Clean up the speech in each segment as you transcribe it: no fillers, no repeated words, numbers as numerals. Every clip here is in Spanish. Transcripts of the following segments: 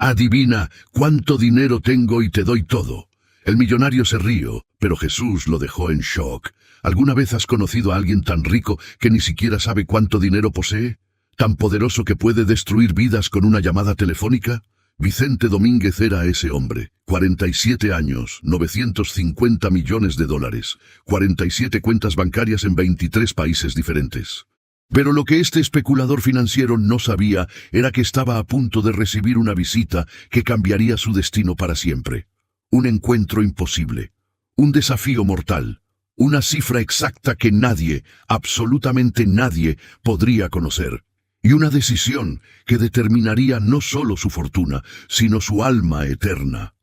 Adivina cuánto dinero tengo y te doy todo. El millonario se rió, pero Jesús lo dejó en shock. ¿Alguna vez has conocido a alguien tan rico que ni siquiera sabe cuánto dinero posee? ¿Tan poderoso que puede destruir vidas con una llamada telefónica? Vicente Domínguez era ese hombre. 47 años, 950 millones de dólares, 47 cuentas bancarias en 23 países diferentes. Pero lo que este especulador financiero no sabía era que estaba a punto de recibir una visita que cambiaría su destino para siempre. Un encuentro imposible, un desafío mortal, una cifra exacta que nadie, absolutamente nadie, podría conocer. Y una decisión que determinaría no solo su fortuna, sino su alma eterna.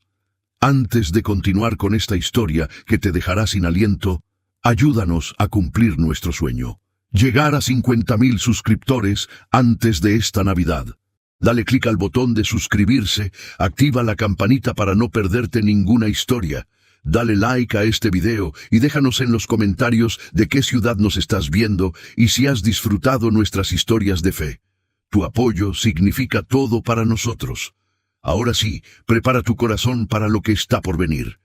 Antes de continuar con esta historia que te dejará sin aliento, ayúdanos a cumplir nuestro sueño. Llegar a 50.000 suscriptores antes de esta Navidad. Dale clic al botón de suscribirse, activa la campanita para no perderte ninguna historia. Dale like a este video y déjanos en los comentarios de qué ciudad nos estás viendo y si has disfrutado nuestras historias de fe. Tu apoyo significa todo para nosotros. Ahora sí, prepara tu corazón para lo que está por venir.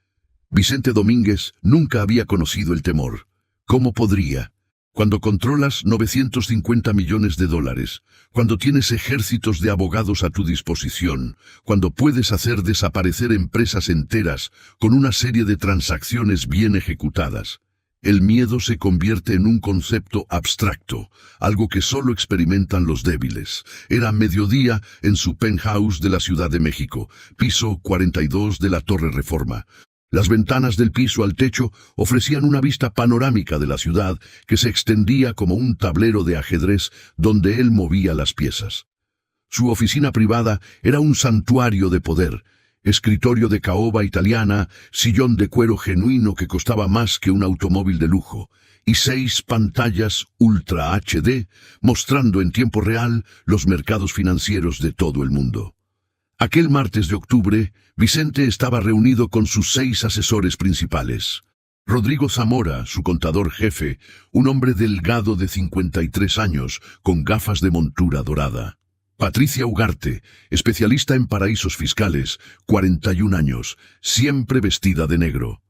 Vicente Domínguez nunca había conocido el temor. ¿Cómo podría? Cuando controlas 950 millones de dólares, cuando tienes ejércitos de abogados a tu disposición, cuando puedes hacer desaparecer empresas enteras con una serie de transacciones bien ejecutadas, el miedo se convierte en un concepto abstracto, algo que solo experimentan los débiles. Era mediodía en su penthouse de la Ciudad de México, piso 42 de la Torre Reforma. Las ventanas del piso al techo ofrecían una vista panorámica de la ciudad que se extendía como un tablero de ajedrez donde él movía las piezas. Su oficina privada era un santuario de poder, escritorio de caoba italiana, sillón de cuero genuino que costaba más que un automóvil de lujo, y 6 pantallas Ultra HD mostrando en tiempo real los mercados financieros de todo el mundo. Aquel martes de octubre, Vicente estaba reunido con sus 6 asesores principales. Rodrigo Zamora, su contador jefe, un hombre delgado de 53 años, con gafas de montura dorada. Patricia Ugarte, especialista en paraísos fiscales, 41 años, siempre vestida de negro.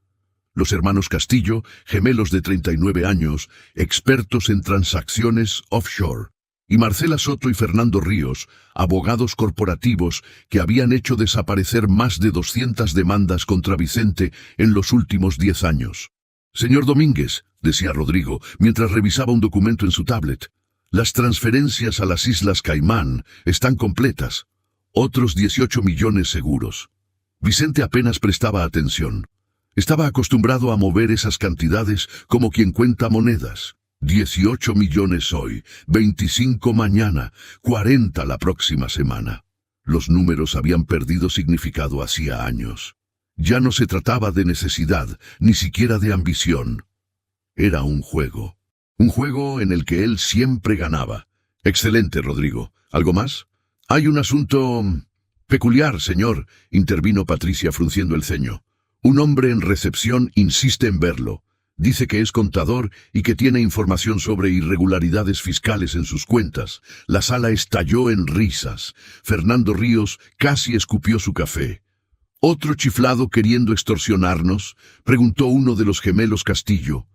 Los hermanos Castillo, gemelos de 39 años, expertos en transacciones offshore. Y Marcela Soto y Fernando Ríos, abogados corporativos que habían hecho desaparecer más de 200 demandas contra Vicente en los últimos 10 años. «Señor Domínguez», decía Rodrigo, mientras revisaba un documento en su tablet, «las transferencias a las Islas Caimán están completas. Otros 18 millones seguros». Vicente apenas prestaba atención. Estaba acostumbrado a mover esas cantidades como quien cuenta monedas. 18 millones hoy, 25 mañana, 40 la próxima semana. Los números habían perdido significado hacía años. Ya no se trataba de necesidad, ni siquiera de ambición. Era un juego en el que él siempre ganaba. «Excelente, Rodrigo. ¿Algo más?» «Hay un asunto peculiar, señor», intervino Patricia frunciendo el ceño. «Un hombre en recepción insiste en verlo. Dice que es contador y que tiene información sobre irregularidades fiscales en sus cuentas». La sala estalló en risas. Fernando Ríos casi escupió su café. «¿Otro chiflado queriendo extorsionarnos?», preguntó uno de los gemelos Castillo.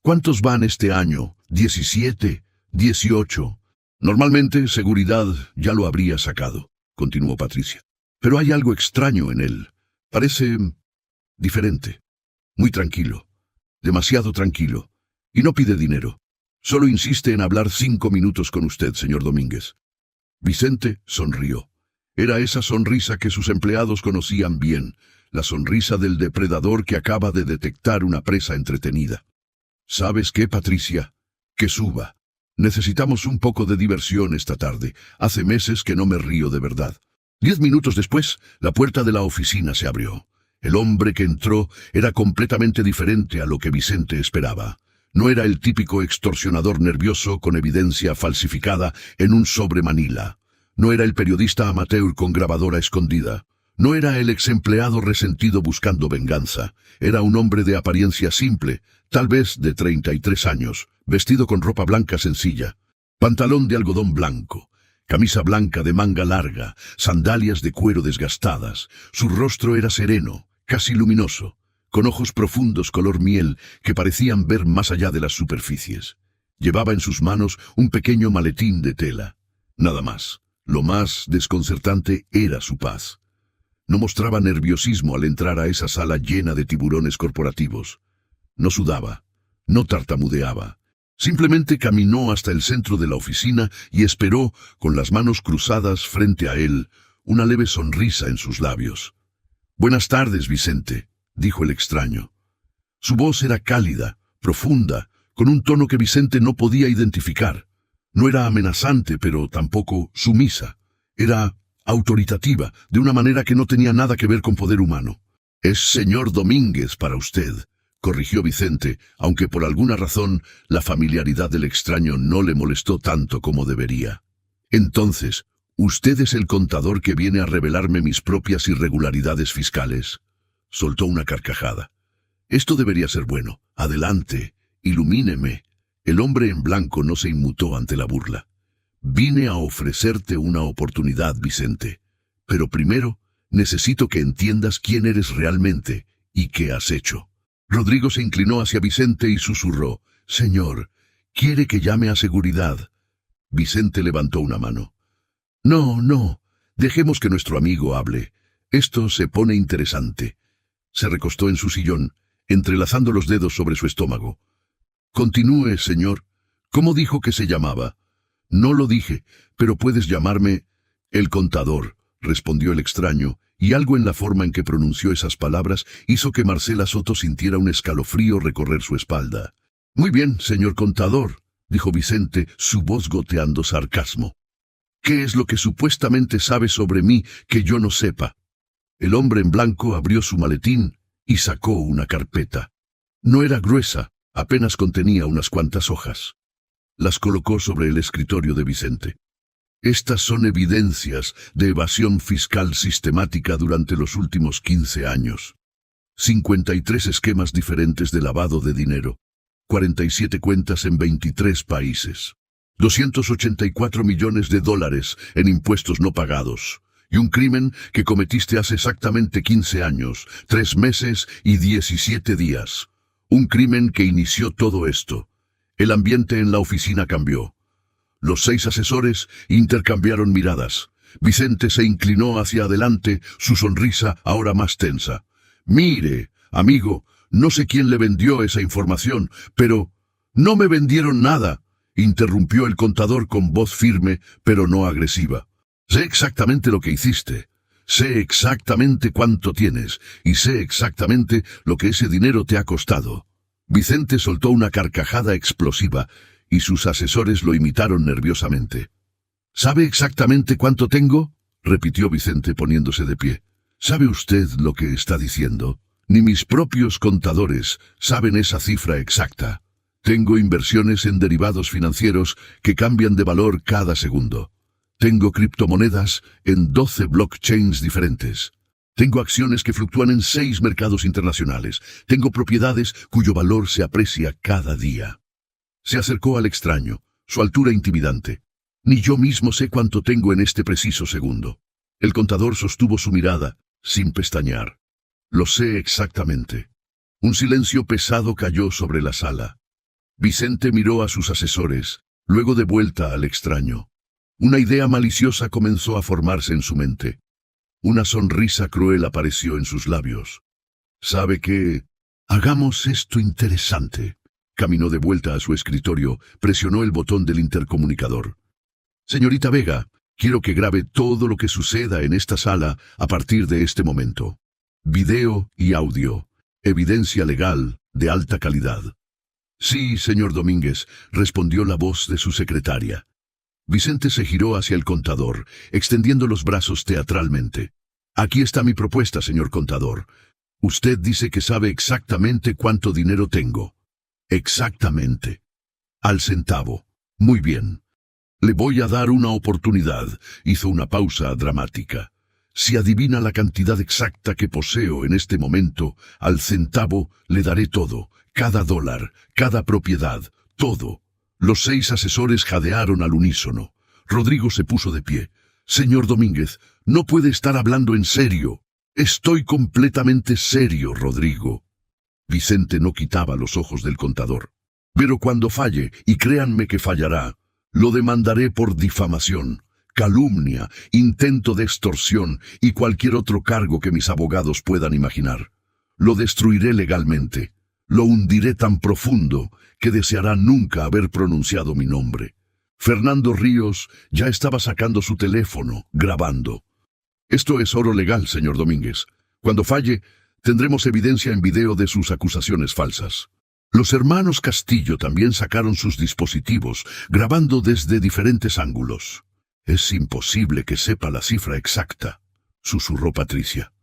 «¿Cuántos van este año? 17, 18. Normalmente, seguridad ya lo habría sacado», continuó Patricia. «Pero hay algo extraño en él. Parece diferente. Muy tranquilo. Demasiado tranquilo. Y no pide dinero. Solo insiste en hablar 5 minutos con usted, señor Domínguez». Vicente sonrió. Era esa sonrisa que sus empleados conocían bien, la sonrisa del depredador que acaba de detectar una presa entretenida. «¿Sabes qué, Patricia? Que suba. Necesitamos un poco de diversión esta tarde. Hace meses que no me río de verdad». 10 minutos después, la puerta de la oficina se abrió. El hombre que entró era completamente diferente a lo que Vicente esperaba. No era el típico extorsionador nervioso con evidencia falsificada en un sobre Manila. No era el periodista amateur con grabadora escondida. No era el exempleado resentido buscando venganza. Era un hombre de apariencia simple, tal vez de 33 años, vestido con ropa blanca sencilla, pantalón de algodón blanco, Camisa blanca de manga larga, sandalias de cuero desgastadas. Su rostro era sereno, casi luminoso, con ojos profundos color miel que parecían ver más allá de las superficies. Llevaba en sus manos un pequeño maletín de tela. Nada más. Lo más desconcertante era su paz. No mostraba nerviosismo al entrar a esa sala llena de tiburones corporativos. No sudaba, no tartamudeaba. Simplemente caminó hasta el centro de la oficina y esperó, con las manos cruzadas frente a él, una leve sonrisa en sus labios. «Buenas tardes, Vicente», dijo el extraño. Su voz era cálida, profunda, con un tono que Vicente no podía identificar. No era amenazante, pero tampoco sumisa. Era autoritativa, de una manera que no tenía nada que ver con poder humano. «Es señor Domínguez para usted», corrigió Vicente, aunque por alguna razón la familiaridad del extraño no le molestó tanto como debería. «Entonces, ¿usted es el contador que viene a revelarme mis propias irregularidades fiscales?», soltó una carcajada. «Esto debería ser bueno. Adelante, ilumíneme». El hombre en blanco no se inmutó ante la burla. «Vine a ofrecerte una oportunidad, Vicente. Pero primero, necesito que entiendas quién eres realmente y qué has hecho». Rodrigo se inclinó hacia Vicente y susurró: «Señor, ¿quiere que llame a seguridad?». Vicente levantó una mano. No, dejemos que nuestro amigo hable. Esto se pone interesante». Se recostó en su sillón, entrelazando los dedos sobre su estómago. «Continúe, señor. ¿Cómo dijo que se llamaba?». «No lo dije, pero puedes llamarme el contador», respondió el extraño, y algo en la forma en que pronunció esas palabras hizo que Marcela Soto sintiera un escalofrío recorrer su espalda. «Muy bien, señor contador», dijo Vicente, su voz goteando sarcasmo. «¿Qué es lo que supuestamente sabe sobre mí que yo no sepa?». El hombre en blanco abrió su maletín y sacó una carpeta. No era gruesa, apenas contenía unas cuantas hojas. Las colocó sobre el escritorio de Vicente. «Estas son evidencias de evasión fiscal sistemática durante los últimos 15 años. 53 esquemas diferentes de lavado de dinero, 47 cuentas en 23 países, 284 millones de dólares en impuestos no pagados, y un crimen que cometiste hace exactamente 15 años, 3 meses y 17 días. Un crimen que inició todo esto. El ambiente en la oficina cambió. Los 6 asesores intercambiaron miradas. Vicente se inclinó hacia adelante, su sonrisa ahora más tensa. «Mire, amigo, no sé quién le vendió esa información, pero no me vendieron nada», interrumpió el contador con voz firme, pero no agresiva. «Sé exactamente lo que hiciste. Sé exactamente cuánto tienes, y sé exactamente lo que ese dinero te ha costado». Vicente soltó una carcajada explosiva, y sus asesores lo imitaron nerviosamente. «¿Sabe exactamente cuánto tengo?», repitió Vicente poniéndose de pie. «¿Sabe usted lo que está diciendo? Ni mis propios contadores saben esa cifra exacta. Tengo inversiones en derivados financieros que cambian de valor cada segundo. Tengo criptomonedas en 12 blockchains diferentes. Tengo acciones que fluctúan en 6 mercados internacionales. Tengo propiedades cuyo valor se aprecia cada día». Se acercó al extraño, su altura intimidante. «Ni yo mismo sé cuánto tengo en este preciso segundo». El contador sostuvo su mirada, sin pestañear. «Lo sé exactamente». Un silencio pesado cayó sobre la sala. Vicente miró a sus asesores, luego de vuelta al extraño. Una idea maliciosa comenzó a formarse en su mente. Una sonrisa cruel apareció en sus labios. «¿Sabe qué? Hagamos esto interesante». Caminó de vuelta a su escritorio, presionó el botón del intercomunicador. «Señorita Vega, quiero que grabe todo lo que suceda en esta sala a partir de este momento. Video y audio. Evidencia legal de alta calidad». «Sí, señor Domínguez», respondió la voz de su secretaria. Vicente se giró hacia el contador, extendiendo los brazos teatralmente. «Aquí está mi propuesta, señor contador. Usted dice que sabe exactamente cuánto dinero tengo». «Exactamente. Al centavo. Muy bien. Le voy a dar una oportunidad», hizo una pausa dramática. «Si adivina la cantidad exacta que poseo en este momento, al centavo le daré todo, cada dólar, cada propiedad, todo». Los 6 asesores jadearon al unísono. Rodrigo se puso de pie. Señor Domínguez, no puede estar hablando en serio. Estoy completamente serio, Rodrigo. Vicente no quitaba los ojos del contador. Pero cuando falle, y créanme que fallará, lo demandaré por difamación, calumnia, intento de extorsión y cualquier otro cargo que mis abogados puedan imaginar. Lo destruiré legalmente. Lo hundiré tan profundo que deseará nunca haber pronunciado mi nombre. Fernando Ríos ya estaba sacando su teléfono, grabando. Esto es oro legal, señor Domínguez. Cuando falle, tendremos evidencia en video de sus acusaciones falsas. Los hermanos Castillo también sacaron sus dispositivos, grabando desde diferentes ángulos. Es imposible que sepa la cifra exacta, susurró Patricia.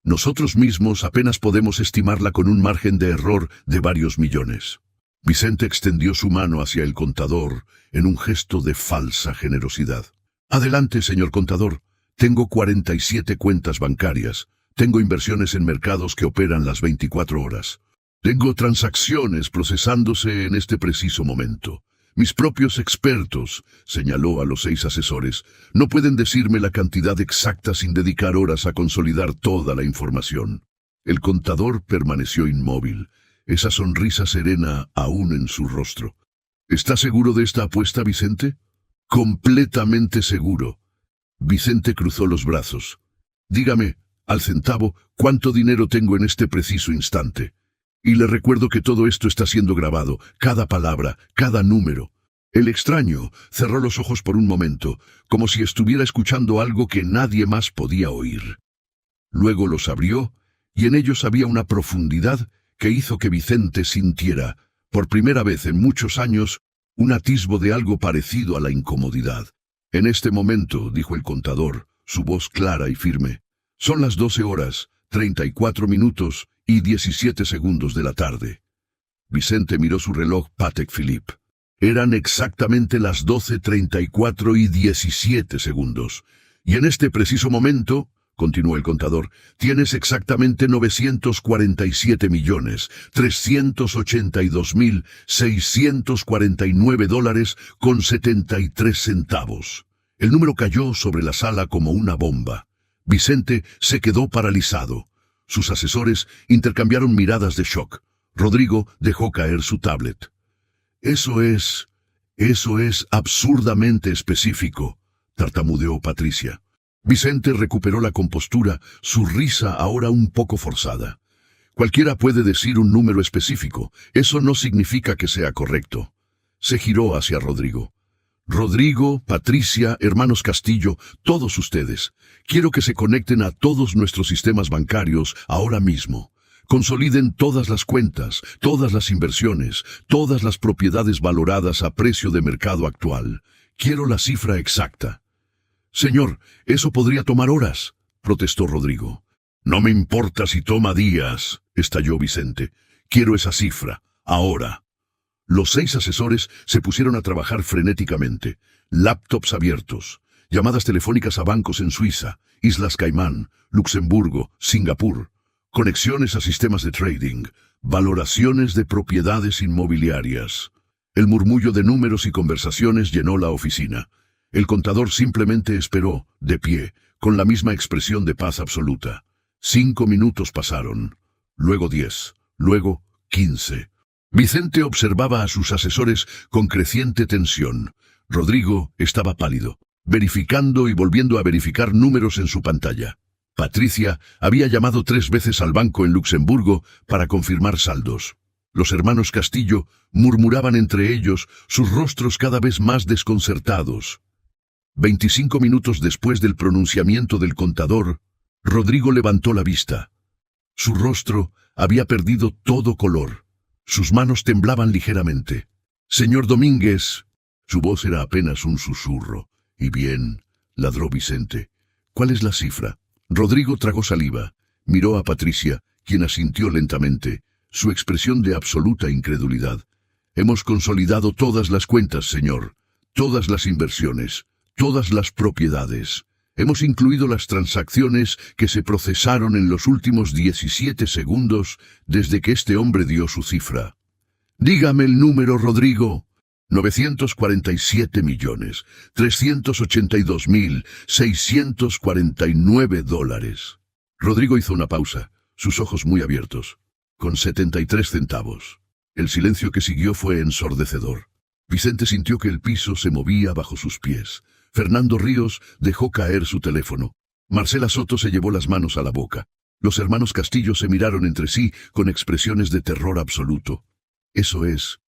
Nosotros mismos apenas podemos estimarla con un margen de error de varios millones. Vicente extendió su mano hacia el contador en un gesto de falsa generosidad. Adelante, señor contador. Tengo 47 cuentas bancarias. Tengo inversiones en mercados que operan las 24 horas. Tengo transacciones procesándose en este preciso momento. Mis propios expertos, señaló a los 6 asesores, no pueden decirme la cantidad exacta sin dedicar horas a consolidar toda la información. El contador permaneció inmóvil, esa sonrisa serena aún en su rostro. ¿Está seguro de esta apuesta, Vicente? Completamente seguro. Vicente cruzó los brazos. Dígame, al centavo, cuánto dinero tengo en este preciso instante. Y le recuerdo que todo esto está siendo grabado, cada palabra, cada número. El extraño cerró los ojos por un momento, como si estuviera escuchando algo que nadie más podía oír. Luego los abrió, y en ellos había una profundidad que hizo que Vicente sintiera, por primera vez en muchos años, un atisbo de algo parecido a la incomodidad. En este momento, dijo el contador, su voz clara y firme, son las 12 horas, 34 minutos y 17 segundos de la tarde. Vicente miró su reloj Patek Philippe. Eran exactamente las 12:34 y 17 segundos. Y en este preciso momento, continuó el contador, tienes exactamente 947.382.649 dólares con 73 centavos. El número cayó sobre la sala como una bomba. Vicente se quedó paralizado. Sus asesores intercambiaron miradas de shock. Rodrigo dejó caer su tablet. Eso es absurdamente específico, tartamudeó Patricia. Vicente recuperó la compostura, su risa ahora un poco forzada. Cualquiera puede decir un número específico, eso no significa que sea correcto. Se giró hacia Rodrigo. Rodrigo, Patricia, hermanos Castillo, todos ustedes. Quiero que se conecten a todos nuestros sistemas bancarios ahora mismo. Consoliden todas las cuentas, todas las inversiones, todas las propiedades valoradas a precio de mercado actual. Quiero la cifra exacta. Señor, eso podría tomar horas, protestó Rodrigo. No me importa si toma días, estalló Vicente. Quiero esa cifra, ahora. Los 6 asesores se pusieron a trabajar frenéticamente. Laptops abiertos, llamadas telefónicas a bancos en Suiza, Islas Caimán, Luxemburgo, Singapur, conexiones a sistemas de trading, valoraciones de propiedades inmobiliarias. El murmullo de números y conversaciones llenó la oficina. El contador simplemente esperó, de pie, con la misma expresión de paz absoluta. 5 minutos pasaron, luego 10, luego 15. Vicente observaba a sus asesores con creciente tensión. Rodrigo estaba pálido, verificando y volviendo a verificar números en su pantalla. Patricia había llamado 3 veces al banco en Luxemburgo para confirmar saldos. Los hermanos Castillo murmuraban entre ellos, sus rostros cada vez más desconcertados. 25 minutos después del pronunciamiento del contador, Rodrigo levantó la vista. Su rostro había perdido todo color. Sus manos temblaban ligeramente. Señor Domínguez. Su voz era apenas un susurro. Y bien, ladró Vicente. ¿Cuál es la cifra? Rodrigo tragó saliva. Miró a Patricia, quien asintió lentamente, su expresión de absoluta incredulidad. Hemos consolidado todas las cuentas, señor. Todas las inversiones. Todas las propiedades. Hemos incluido las transacciones que se procesaron en los últimos 17 segundos desde que este hombre dio su cifra. Dígame el número, Rodrigo. $947.382.649. Rodrigo hizo una pausa, sus ojos muy abiertos. Con 73 centavos. El silencio que siguió fue ensordecedor. Vicente sintió que el piso se movía bajo sus pies. Fernando Ríos dejó caer su teléfono. Marcela Soto se llevó las manos a la boca. Los hermanos Castillo se miraron entre sí con expresiones de terror absoluto. Eso es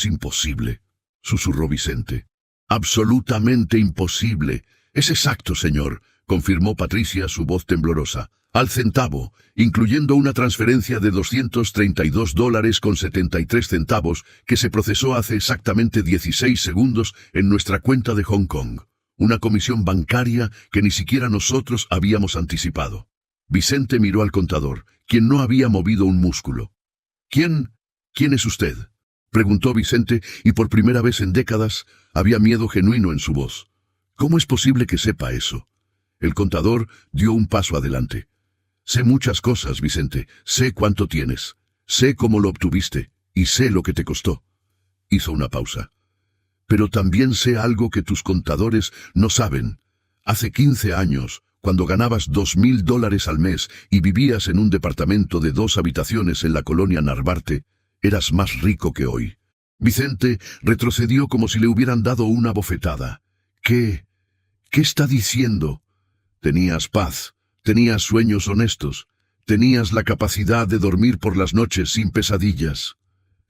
imposible, susurró Vicente. Absolutamente imposible. Es exacto, señor, confirmó Patricia, su voz temblorosa. Al centavo, incluyendo una transferencia de $232.73 que se procesó hace exactamente 16 segundos en nuestra cuenta de Hong Kong. Una comisión bancaria que ni siquiera nosotros habíamos anticipado. Vicente miró al contador, quien no había movido un músculo. ¿Quién es usted?, preguntó Vicente, y por primera vez en décadas había miedo genuino en su voz. ¿Cómo es posible que sepa eso? El contador dio un paso adelante. Sé muchas cosas, Vicente. Sé cuánto tienes. Sé cómo lo obtuviste. Y sé lo que te costó. Hizo una pausa. Pero también sé algo que tus contadores no saben. Hace 15 años, cuando ganabas $2.000 al mes y vivías en un departamento de 2 habitaciones en la colonia Narvarte, eras más rico que hoy. Vicente retrocedió como si le hubieran dado una bofetada. ¿Qué está diciendo? Tenías paz. Tenías sueños honestos, tenías la capacidad de dormir por las noches sin pesadillas.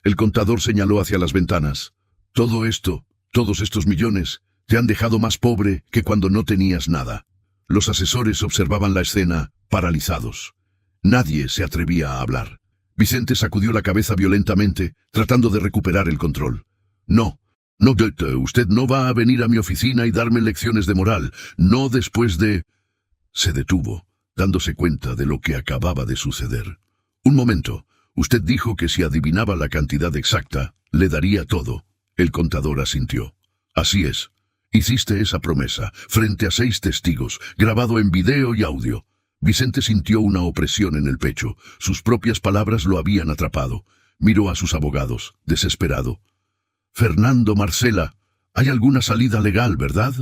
El contador señaló hacia las ventanas. Todo esto, todos estos millones, te han dejado más pobre que cuando no tenías nada. Los asesores observaban la escena, paralizados. Nadie se atrevía a hablar. Vicente sacudió la cabeza violentamente, tratando de recuperar el control. No, usted no va a venir a mi oficina y darme lecciones de moral, no después de... Se detuvo, dándose cuenta de lo que acababa de suceder. Un momento, usted dijo que si adivinaba la cantidad exacta, le daría todo. El contador asintió. Así es. Hiciste esa promesa, frente a 6 testigos, grabado en video y audio. Vicente sintió una opresión en el pecho. Sus propias palabras lo habían atrapado. Miró a sus abogados, desesperado. Fernando, Marcela, hay alguna salida legal, ¿verdad?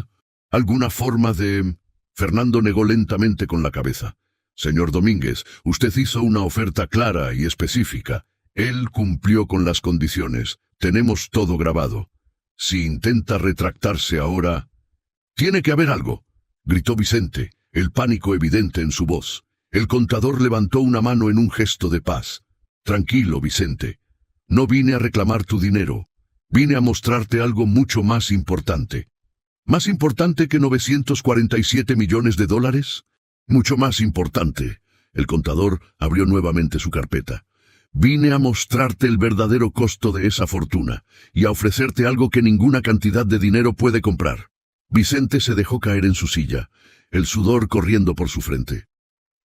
¿Alguna forma de...? Fernando negó lentamente con la cabeza. Señor Domínguez, usted hizo una oferta clara y específica. Él cumplió con las condiciones. Tenemos todo grabado. Si intenta retractarse ahora... Tiene que haber algo, gritó Vicente, el pánico evidente en su voz. El contador levantó una mano en un gesto de paz. Tranquilo, Vicente. No vine a reclamar tu dinero. Vine a mostrarte algo mucho más importante. ¿Más importante que $947 millones? Mucho más importante. El contador abrió nuevamente su carpeta. Vine a mostrarte el verdadero costo de esa fortuna y a ofrecerte algo que ninguna cantidad de dinero puede comprar. Vicente se dejó caer en su silla, el sudor corriendo por su frente.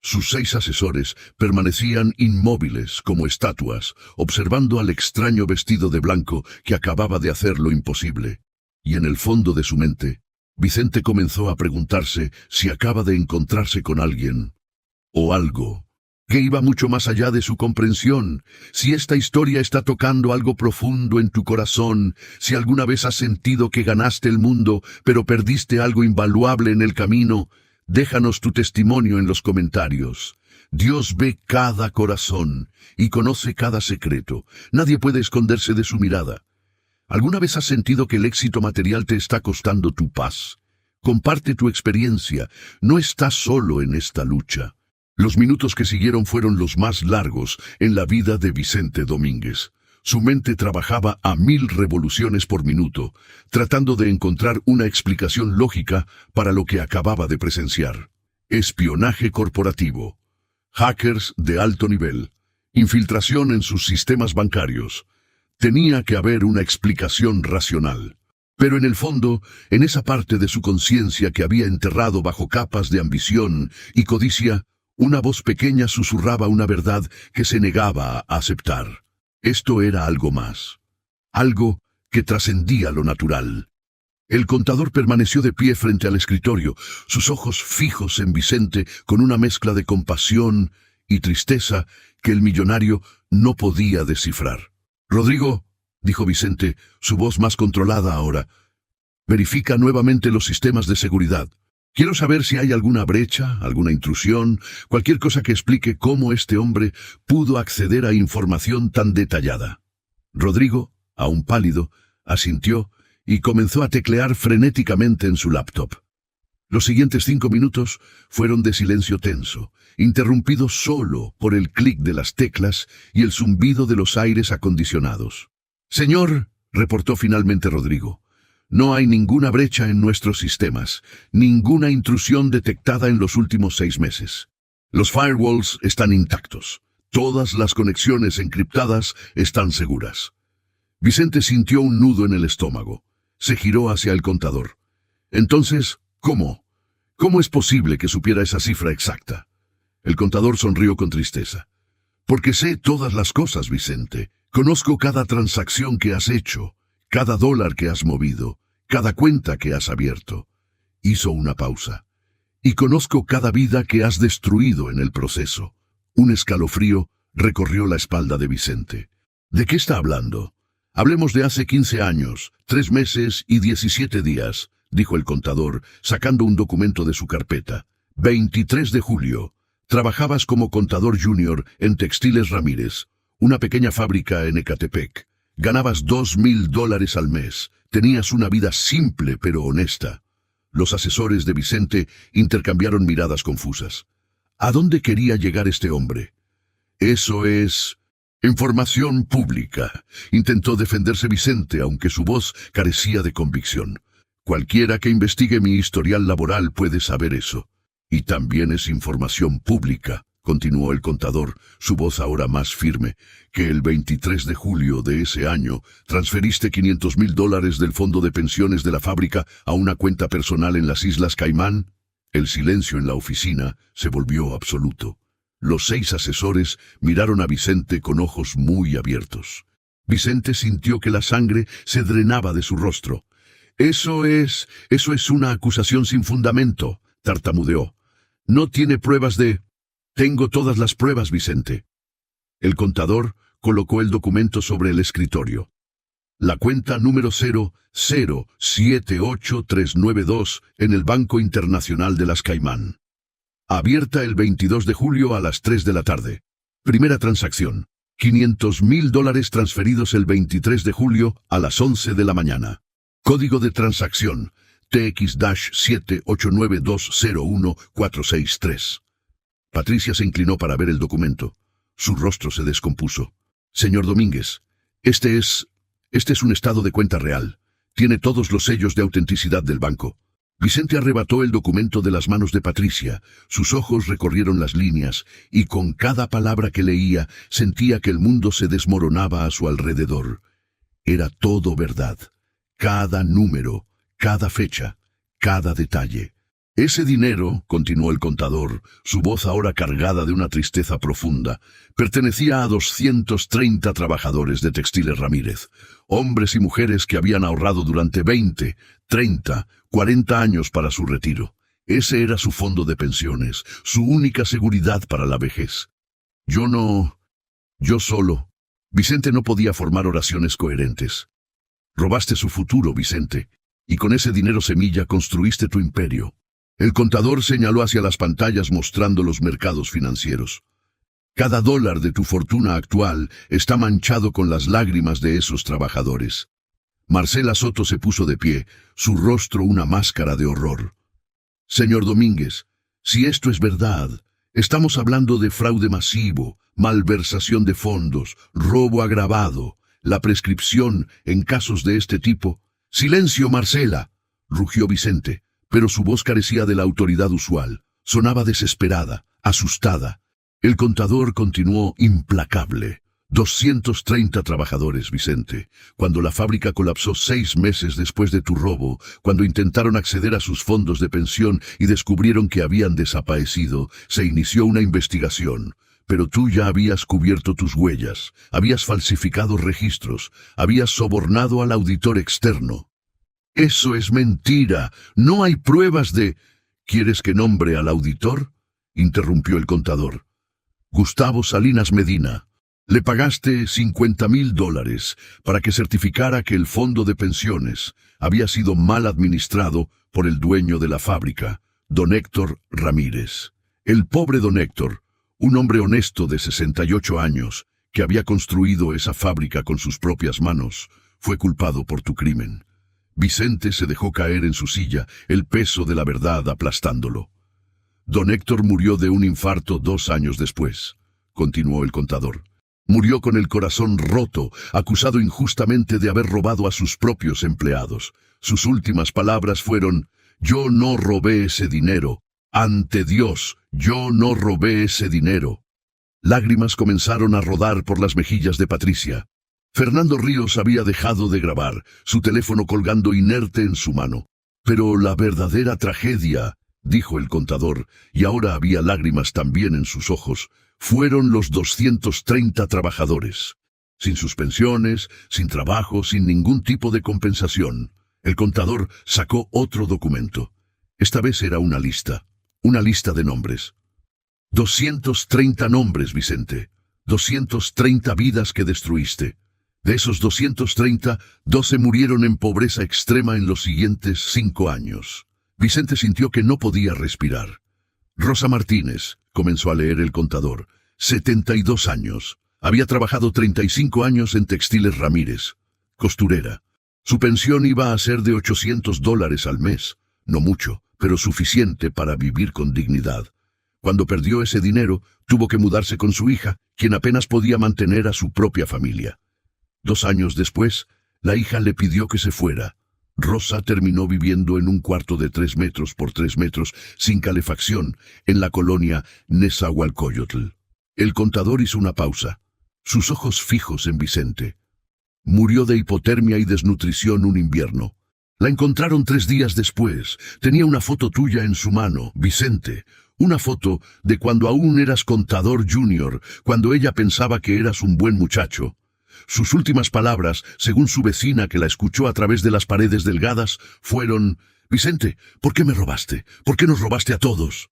Sus 6 asesores permanecían inmóviles como estatuas, observando al extraño vestido de blanco que acababa de hacer lo imposible. Y en el fondo de su mente, Vicente comenzó a preguntarse si acaba de encontrarse con alguien o algo que iba mucho más allá de su comprensión. Si esta historia está tocando algo profundo en tu corazón, si alguna vez has sentido que ganaste el mundo, pero perdiste algo invaluable en el camino, déjanos tu testimonio en los comentarios. Dios ve cada corazón y conoce cada secreto. Nadie puede esconderse de su mirada. ¿Alguna vez has sentido que el éxito material te está costando tu paz? Comparte tu experiencia. No estás solo en esta lucha. Los minutos que siguieron fueron los más largos en la vida de Vicente Domínguez. Su mente trabajaba a 1000 revoluciones por minuto, tratando de encontrar una explicación lógica para lo que acababa de presenciar. Espionaje corporativo, hackers de alto nivel, infiltración en sus sistemas bancarios. Tenía que haber una explicación racional. Pero en el fondo, en esa parte de su conciencia que había enterrado bajo capas de ambición y codicia, una voz pequeña susurraba una verdad que se negaba a aceptar. Esto era algo más. Algo que trascendía lo natural. El contador permaneció de pie frente al escritorio, sus ojos fijos en Vicente con una mezcla de compasión y tristeza que el millonario no podía descifrar. Rodrigo, dijo Vicente, su voz más controlada ahora. Verifica nuevamente los sistemas de seguridad. Quiero saber si hay alguna brecha, alguna intrusión, cualquier cosa que explique cómo este hombre pudo acceder a información tan detallada. Rodrigo, aún pálido, asintió y comenzó a teclear frenéticamente en su laptop. Los siguientes 5 minutos fueron de silencio tenso, interrumpidos solo por el clic de las teclas y el zumbido de los aires acondicionados. «Señor», reportó finalmente Rodrigo, «no hay ninguna brecha en nuestros sistemas, ninguna intrusión detectada en los últimos 6 meses. Los firewalls están intactos. Todas las conexiones encriptadas están seguras». Vicente sintió un nudo en el estómago. Se giró hacia el contador. «Entonces, ¿cómo? ¿Cómo es posible que supiera esa cifra exacta?» El contador sonrió con tristeza. «Porque sé todas las cosas, Vicente. Conozco cada transacción que has hecho, cada dólar que has movido, cada cuenta que has abierto». Hizo una pausa. «Y conozco cada vida que has destruido en el proceso». Un escalofrío recorrió la espalda de Vicente. «¿De qué está hablando?» «Hablemos de hace 15 años, 3 meses y 17 días», dijo el contador, sacando un documento de su carpeta. 23 de julio. Trabajabas como contador junior en Textiles Ramírez, una pequeña fábrica en Ecatepec. Ganabas $2,000 al mes. Tenías una vida simple pero honesta. Los asesores de Vicente intercambiaron miradas confusas. ¿A dónde quería llegar este hombre? «Eso es información pública», intentó defenderse Vicente, aunque su voz carecía de convicción. «Cualquiera que investigue mi historial laboral puede saber eso. Y también es información pública», continuó el contador, su voz ahora más firme, «que el 23 de julio de ese año transferiste $500,000 del fondo de pensiones de la fábrica a una cuenta personal en las Islas Caimán». El silencio en la oficina se volvió absoluto. Los 6 asesores miraron a Vicente con ojos muy abiertos. Vicente sintió que la sangre se drenaba de su rostro. Eso es una acusación sin fundamento», tartamudeó. «No tiene pruebas de...» «Tengo todas las pruebas, Vicente». El contador colocó el documento sobre el escritorio. «La cuenta número 0078392 en el Banco Internacional de las Caimán. Abierta el 22 de julio a las 3 de la tarde. Primera transacción. $500,000 transferidos el 23 de julio a las 11 de la mañana. Código de transacción TX-789201463. Patricia se inclinó para ver el documento. Su rostro se descompuso. «Señor Domínguez, este es un estado de cuenta real. Tiene todos los sellos de autenticidad del banco». Vicente arrebató el documento de las manos de Patricia. Sus ojos recorrieron las líneas, y con cada palabra que leía sentía que el mundo se desmoronaba a su alrededor. Era todo verdad. Cada número, cada fecha, cada detalle. «Ese dinero», continuó el contador, su voz ahora cargada de una tristeza profunda, «pertenecía a 230 trabajadores de Textiles Ramírez, hombres y mujeres que habían ahorrado durante 20, 30, 40 años para su retiro. Ese era su fondo de pensiones, su única seguridad para la vejez. Yo solo». Vicente no podía formar oraciones coherentes. «Robaste su futuro, Vicente, y con ese dinero semilla construiste tu imperio». El contador señaló hacia las pantallas mostrando los mercados financieros. «Cada dólar de tu fortuna actual está manchado con las lágrimas de esos trabajadores». Marcela Soto se puso de pie, su rostro una máscara de horror. «Señor Domínguez, si esto es verdad, estamos hablando de fraude masivo, malversación de fondos, robo agravado, la prescripción en casos de este tipo». «¡Silencio, Marcela!», rugió Vicente. Pero su voz carecía de la autoridad usual. Sonaba desesperada, asustada. El contador continuó implacable. 230 trabajadores, Vicente. Cuando la fábrica colapsó 6 meses después de tu robo, cuando intentaron acceder a sus fondos de pensión y descubrieron que habían desaparecido, se inició una investigación. Pero tú ya habías cubierto tus huellas, habías falsificado registros, habías sobornado al auditor externo. «Eso es mentira. No hay pruebas de...» «¿Quieres que nombre al auditor?», interrumpió el contador. «Gustavo Salinas Medina». Le pagaste $50,000 para que certificara que el fondo de pensiones había sido mal administrado por el dueño de la fábrica, don Héctor Ramírez. El pobre don Héctor, un hombre honesto de 68 años, que había construido esa fábrica con sus propias manos, fue culpado por tu crimen. Vicente se dejó caer en su silla, el peso de la verdad aplastándolo. Don Héctor murió de un infarto 2 años después, continuó el contador. Murió con el corazón roto, acusado injustamente de haber robado a sus propios empleados. Sus últimas palabras fueron: «Yo no robé ese dinero. Ante Dios, yo no robé ese dinero». Lágrimas comenzaron a rodar por las mejillas de Patricia. Fernando Ríos había dejado de grabar, su teléfono colgando inerte en su mano. Pero la verdadera tragedia, dijo el contador, y ahora había lágrimas también en sus ojos, fueron los 230 trabajadores. Sin sus pensiones, sin trabajo, sin ningún tipo de compensación. El contador sacó otro documento. Esta vez era una lista de nombres. 230 nombres, Vicente. 230 vidas que destruiste. De esos 230, 12 murieron en pobreza extrema en los siguientes 5 años. Vicente sintió que no podía respirar. Rosa Martínez, comenzó a leer el contador, 72 años. Había trabajado 35 años en Textiles Ramírez. Costurera. Su pensión iba a ser de $800 al mes. No mucho, pero suficiente para vivir con dignidad. Cuando perdió ese dinero, tuvo que mudarse con su hija, quien apenas podía mantener a su propia familia. 2 años después, la hija le pidió que se fuera. Rosa terminó viviendo en un cuarto de 3 metros por 3 metros, sin calefacción, en la colonia Nezahualcóyotl. El contador hizo una pausa, sus ojos fijos en Vicente. Murió de hipotermia y desnutrición un invierno. La encontraron 3 días después. Tenía una foto tuya en su mano, Vicente. Una foto de cuando aún eras contador junior, cuando ella pensaba que eras un buen muchacho. Sus últimas palabras, según su vecina que la escuchó a través de las paredes delgadas, fueron: «Vicente, ¿por qué me robaste? ¿Por qué nos robaste a todos?»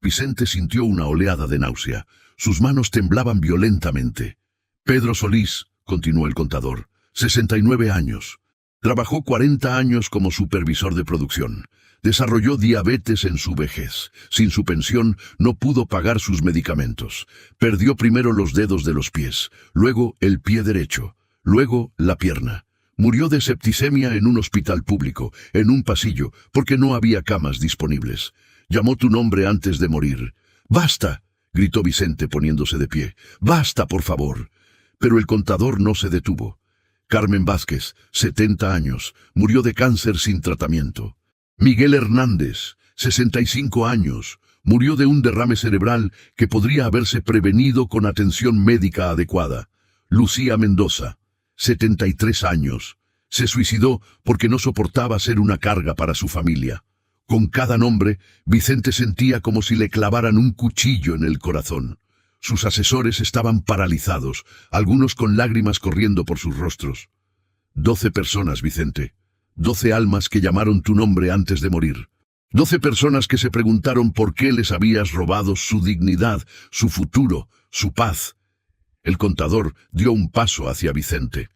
Vicente sintió una oleada de náusea. Sus manos temblaban violentamente. Pedro Solís, continuó el contador, 69 años. Trabajó 40 años como supervisor de producción. Desarrolló diabetes en su vejez. Sin su pensión, no pudo pagar sus medicamentos. Perdió primero los dedos de los pies, luego el pie derecho, luego la pierna. Murió de septicemia en un hospital público, en un pasillo, porque no había camas disponibles. Llamó tu nombre antes de morir. «¡Basta!», gritó Vicente poniéndose de pie. «¡Basta, por favor!». Pero el contador no se detuvo. Carmen Vázquez, 70 años, murió de cáncer sin tratamiento. Miguel Hernández, 65 años, murió de un derrame cerebral que podría haberse prevenido con atención médica adecuada. Lucía Mendoza, 73 años, se suicidó porque no soportaba ser una carga para su familia. Con cada nombre, Vicente sentía como si le clavaran un cuchillo en el corazón. Sus asesores estaban paralizados, algunos con lágrimas corriendo por sus rostros. 12 personas, Vicente. 12 almas que llamaron tu nombre antes de morir. 12 personas que se preguntaron por qué les habías robado su dignidad, su futuro, su paz. El contador dio un paso hacia Vicente.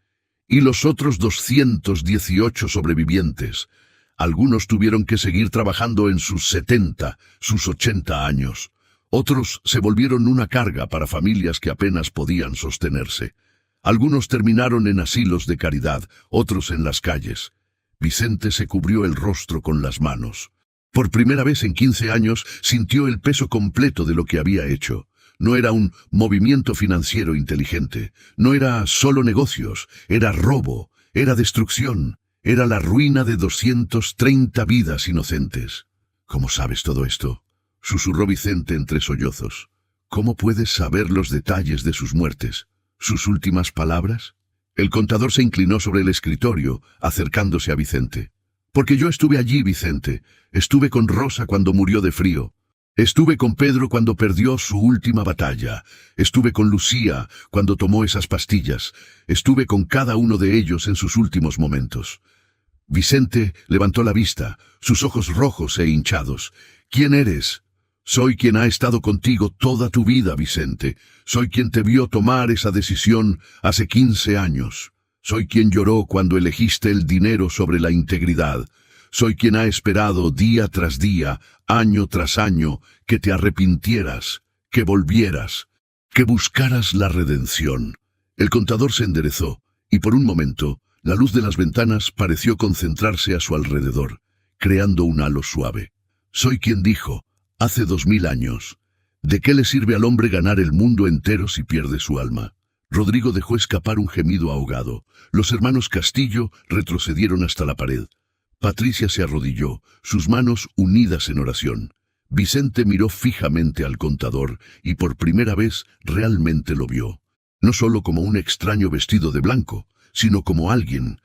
Y los otros 218 sobrevivientes. Algunos tuvieron que seguir trabajando en sus 70, sus 80 años. Otros se volvieron una carga para familias que apenas podían sostenerse. Algunos terminaron en asilos de caridad, otros en las calles. Vicente se cubrió el rostro con las manos. Por primera vez en 15 años sintió el peso completo de lo que había hecho. No era un movimiento financiero inteligente, no era solo negocios, era robo, era destrucción, era la ruina de 230 vidas inocentes. ¿Cómo sabes todo esto?, susurró Vicente entre sollozos. ¿Cómo puedes saber los detalles de sus muertes? ¿Sus últimas palabras? El contador se inclinó sobre el escritorio, acercándose a Vicente. Porque yo estuve allí, Vicente. Estuve con Rosa cuando murió de frío. Estuve con Pedro cuando perdió su última batalla. Estuve con Lucía cuando tomó esas pastillas. Estuve con cada uno de ellos en sus últimos momentos. Vicente levantó la vista, sus ojos rojos e hinchados. ¿Quién eres? Soy quien ha estado contigo toda tu vida, Vicente. Soy quien te vio tomar esa decisión hace 15 años. Soy quien lloró cuando elegiste el dinero sobre la integridad. Soy quien ha esperado día tras día, año tras año, que te arrepintieras, que volvieras, que buscaras la redención. El contador se enderezó, y por un momento, la luz de las ventanas pareció concentrarse a su alrededor, creando un halo suave. Soy quien dijo, hace 2000 años, ¿de qué le sirve al hombre ganar el mundo entero si pierde su alma? Rodrigo dejó escapar un gemido ahogado. Los hermanos Castillo retrocedieron hasta la pared. Patricia se arrodilló, sus manos unidas en oración. Vicente miró fijamente al contador y por primera vez realmente lo vio. No solo como un extraño vestido de blanco, sino como alguien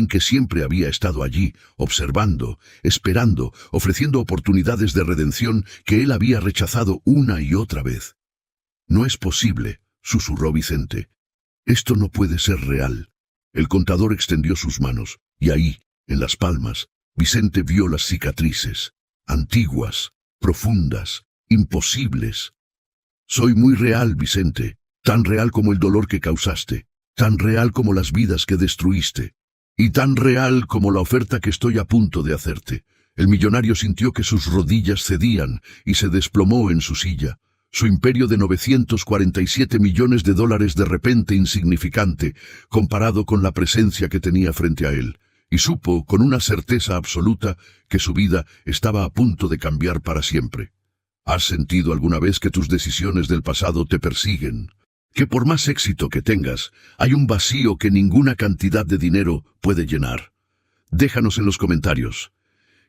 que siempre había estado allí, observando, esperando, ofreciendo oportunidades de redención que él había rechazado una y otra vez. «No es posible», susurró Vicente. «Esto no puede ser real». El contador extendió sus manos, y ahí, en las palmas, Vicente vio las cicatrices, antiguas, profundas, imposibles. «Soy muy real, Vicente, tan real como el dolor que causaste, tan real como las vidas que destruiste, y tan real como la oferta que estoy a punto de hacerte». El millonario sintió que sus rodillas cedían y se desplomó en su silla. Su imperio de 947 millones de dólares de repente insignificante, comparado con la presencia que tenía frente a él, y supo con una certeza absoluta que su vida estaba a punto de cambiar para siempre. ¿Has sentido alguna vez que tus decisiones del pasado te persiguen? Que por más éxito que tengas, hay un vacío que ninguna cantidad de dinero puede llenar. Déjanos en los comentarios.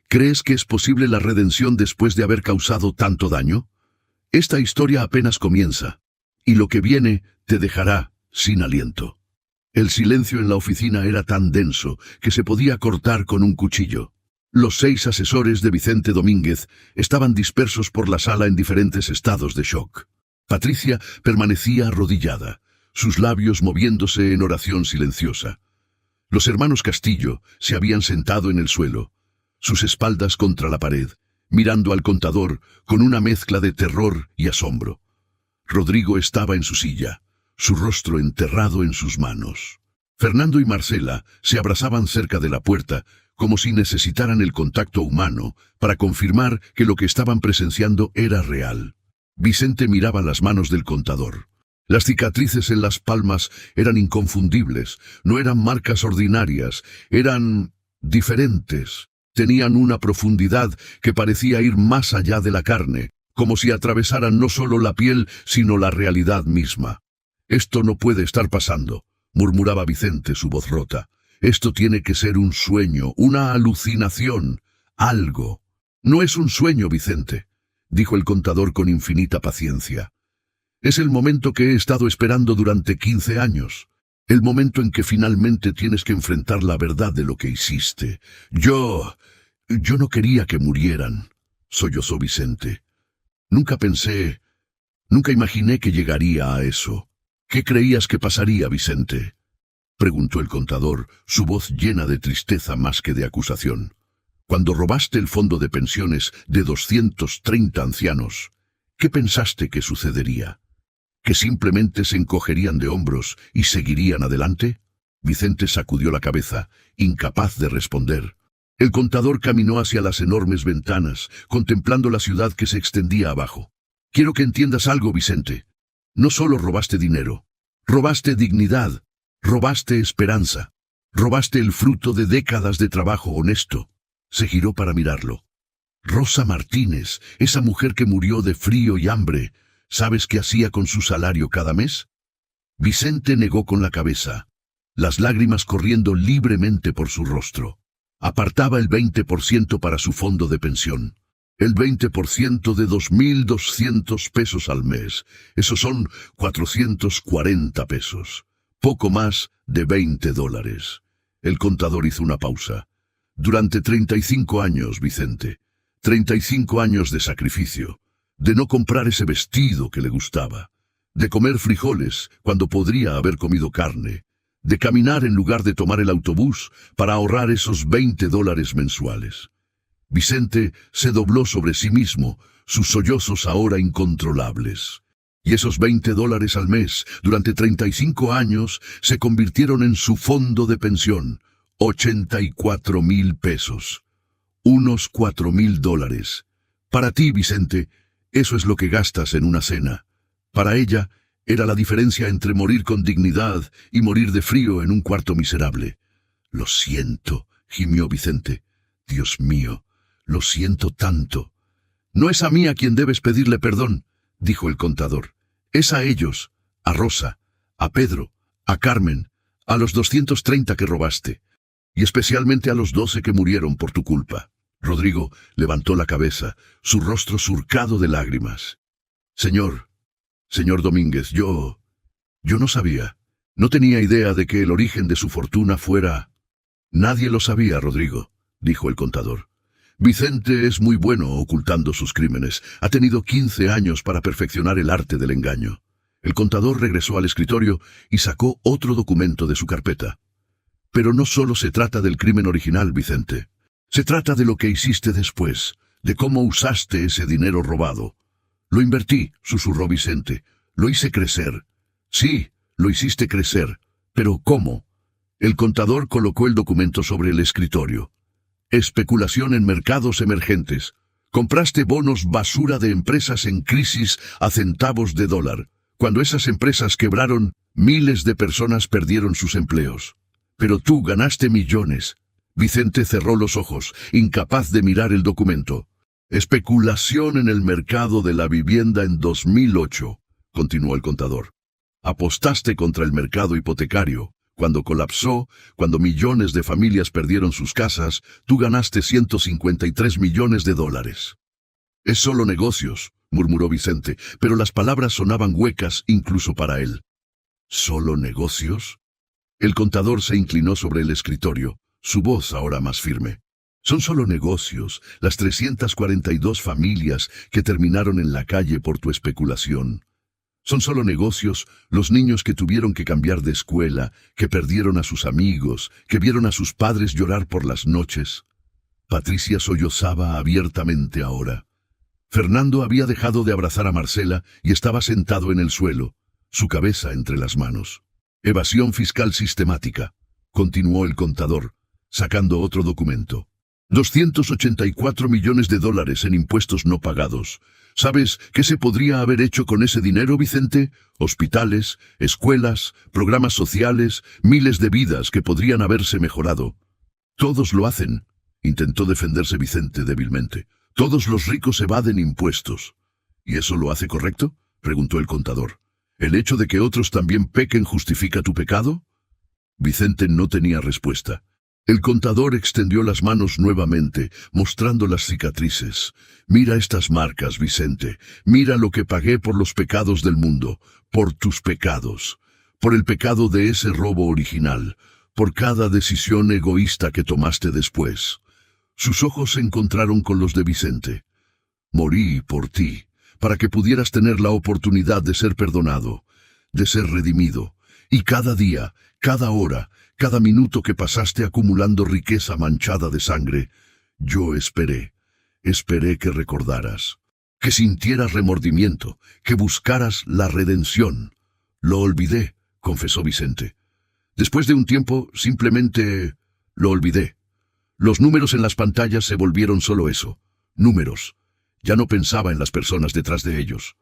¿Crees que es posible la redención después de haber causado tanto daño? Esta historia apenas comienza, y lo que viene te dejará sin aliento. El silencio en la oficina era tan denso que se podía cortar con un cuchillo. Los 6 asesores de Vicente Domínguez estaban dispersos por la sala en diferentes estados de shock. Patricia permanecía arrodillada, sus labios moviéndose en oración silenciosa. Los hermanos Castillo se habían sentado en el suelo, sus espaldas contra la pared, mirando al contador con una mezcla de terror y asombro. Rodrigo estaba en su silla, su rostro enterrado en sus manos. Fernando y Marcela se abrazaban cerca de la puerta, como si necesitaran el contacto humano para confirmar que lo que estaban presenciando era real. Vicente miraba las manos del contador. Las cicatrices en las palmas eran inconfundibles, no eran marcas ordinarias, eran diferentes. Tenían una profundidad que parecía ir más allá de la carne, como si atravesaran no solo la piel, sino la realidad misma. «Esto no puede estar pasando», murmuraba Vicente, su voz rota. «Esto tiene que ser un sueño, una alucinación, algo». «No es un sueño, Vicente», dijo el contador con infinita paciencia. «Es el momento que he estado esperando durante 15 años. El momento en que finalmente tienes que enfrentar la verdad de lo que hiciste. Yo no quería que murieran», sollozó Vicente. Nunca imaginé que llegaría a eso». «¿Qué creías que pasaría, Vicente?», preguntó el contador, su voz llena de tristeza más que de acusación. «Cuando robaste el fondo de pensiones de 230 ancianos, ¿qué pensaste que sucedería? ¿Que simplemente se encogerían de hombros y seguirían adelante?». Vicente sacudió la cabeza, incapaz de responder. El contador caminó hacia las enormes ventanas, contemplando la ciudad que se extendía abajo. «Quiero que entiendas algo, Vicente. No solo robaste dinero, robaste dignidad, robaste esperanza, robaste el fruto de décadas de trabajo honesto». Se giró para mirarlo. «Rosa Martínez, esa mujer que murió de frío y hambre, ¿sabes qué hacía con su salario cada mes?». Vicente negó con la cabeza, las lágrimas corriendo libremente por su rostro. Apartaba el 20% para su fondo de pensión. El 20% de 2.200 pesos al mes. Esos son 440 pesos. Poco más de $20. El contador hizo una pausa. «Durante 35 años, Vicente. 35 años de sacrificio. De no comprar ese vestido que le gustaba. De comer frijoles cuando podría haber comido carne. De caminar en lugar de tomar el autobús para ahorrar esos $20 mensuales». Vicente se dobló sobre sí mismo, sus sollozos ahora incontrolables. Y esos $20 al mes, durante 35 años, se convirtieron en su fondo de pensión, 84,000 pesos. Unos $4,000. Para ti, Vicente, eso es lo que gastas en una cena. Para ella, era la diferencia entre morir con dignidad y morir de frío en un cuarto miserable. Lo siento, gimió Vicente. Dios mío, lo siento tanto. No es a mí a quien debes pedirle perdón, dijo el contador. Es a ellos, a Rosa, a Pedro, a Carmen, a los 230 que robaste, y especialmente a los 12 que murieron por tu culpa. Rodrigo levantó la cabeza, su rostro surcado de lágrimas. Señor Domínguez, yo no sabía. No tenía idea de que el origen de su fortuna fuera... Nadie lo sabía, Rodrigo, dijo el contador. Vicente es muy bueno ocultando sus crímenes. Ha tenido 15 años para perfeccionar el arte del engaño. El contador regresó al escritorio y sacó otro documento de su carpeta. Pero no solo se trata del crimen original, Vicente. Se trata de lo que hiciste después, de cómo usaste ese dinero robado. Lo invertí, susurró Vicente. Lo hice crecer. Sí, lo hiciste crecer. ¿Pero cómo? El contador colocó el documento sobre el escritorio. Especulación en mercados emergentes. Compraste bonos basura de empresas en crisis a centavos de dólar. Cuando esas empresas quebraron, miles de personas perdieron sus empleos. Pero tú ganaste millones. Vicente cerró los ojos, incapaz de mirar el documento. Especulación en el mercado de la vivienda en 2008, continuó el contador. Apostaste contra el mercado hipotecario. Cuando colapsó, cuando millones de familias perdieron sus casas, tú ganaste $153 millones. Es solo negocios, murmuró Vicente, pero las palabras sonaban huecas incluso para él. ¿Solo negocios? El contador se inclinó sobre el escritorio, su voz ahora más firme. Son solo negocios, las 342 familias que terminaron en la calle por tu especulación. Son solo negocios los niños que tuvieron que cambiar de escuela, que perdieron a sus amigos, que vieron a sus padres llorar por las noches. Patricia sollozaba abiertamente ahora. Fernando había dejado de abrazar a Marcela y estaba sentado en el suelo, su cabeza entre las manos. Evasión fiscal sistemática, continuó el contador, sacando otro documento. $284 millones en impuestos no pagados. ¿Sabes qué se podría haber hecho con ese dinero, Vicente? Hospitales, escuelas, programas sociales, miles de vidas que podrían haberse mejorado. Todos lo hacen, intentó defenderse Vicente débilmente. Todos los ricos evaden impuestos. ¿Y eso lo hace correcto?, preguntó el contador. ¿El hecho de que otros también pequen justifica tu pecado? Vicente no tenía respuesta. El contador extendió las manos nuevamente, mostrando las cicatrices. Mira estas marcas, Vicente. Mira lo que pagué por los pecados del mundo, por tus pecados, por el pecado de ese robo original, por cada decisión egoísta que tomaste después. Sus ojos se encontraron con los de Vicente. Morí por ti, para que pudieras tener la oportunidad de ser perdonado, de ser redimido. Y cada día, cada hora, cada minuto que pasaste acumulando riqueza manchada de sangre, yo esperé que recordaras, que sintieras remordimiento, que buscaras la redención. Lo olvidé, confesó Vicente. Después de un tiempo, simplemente lo olvidé. Los números en las pantallas se volvieron solo eso, números. Ya no pensaba en las personas detrás de ellos.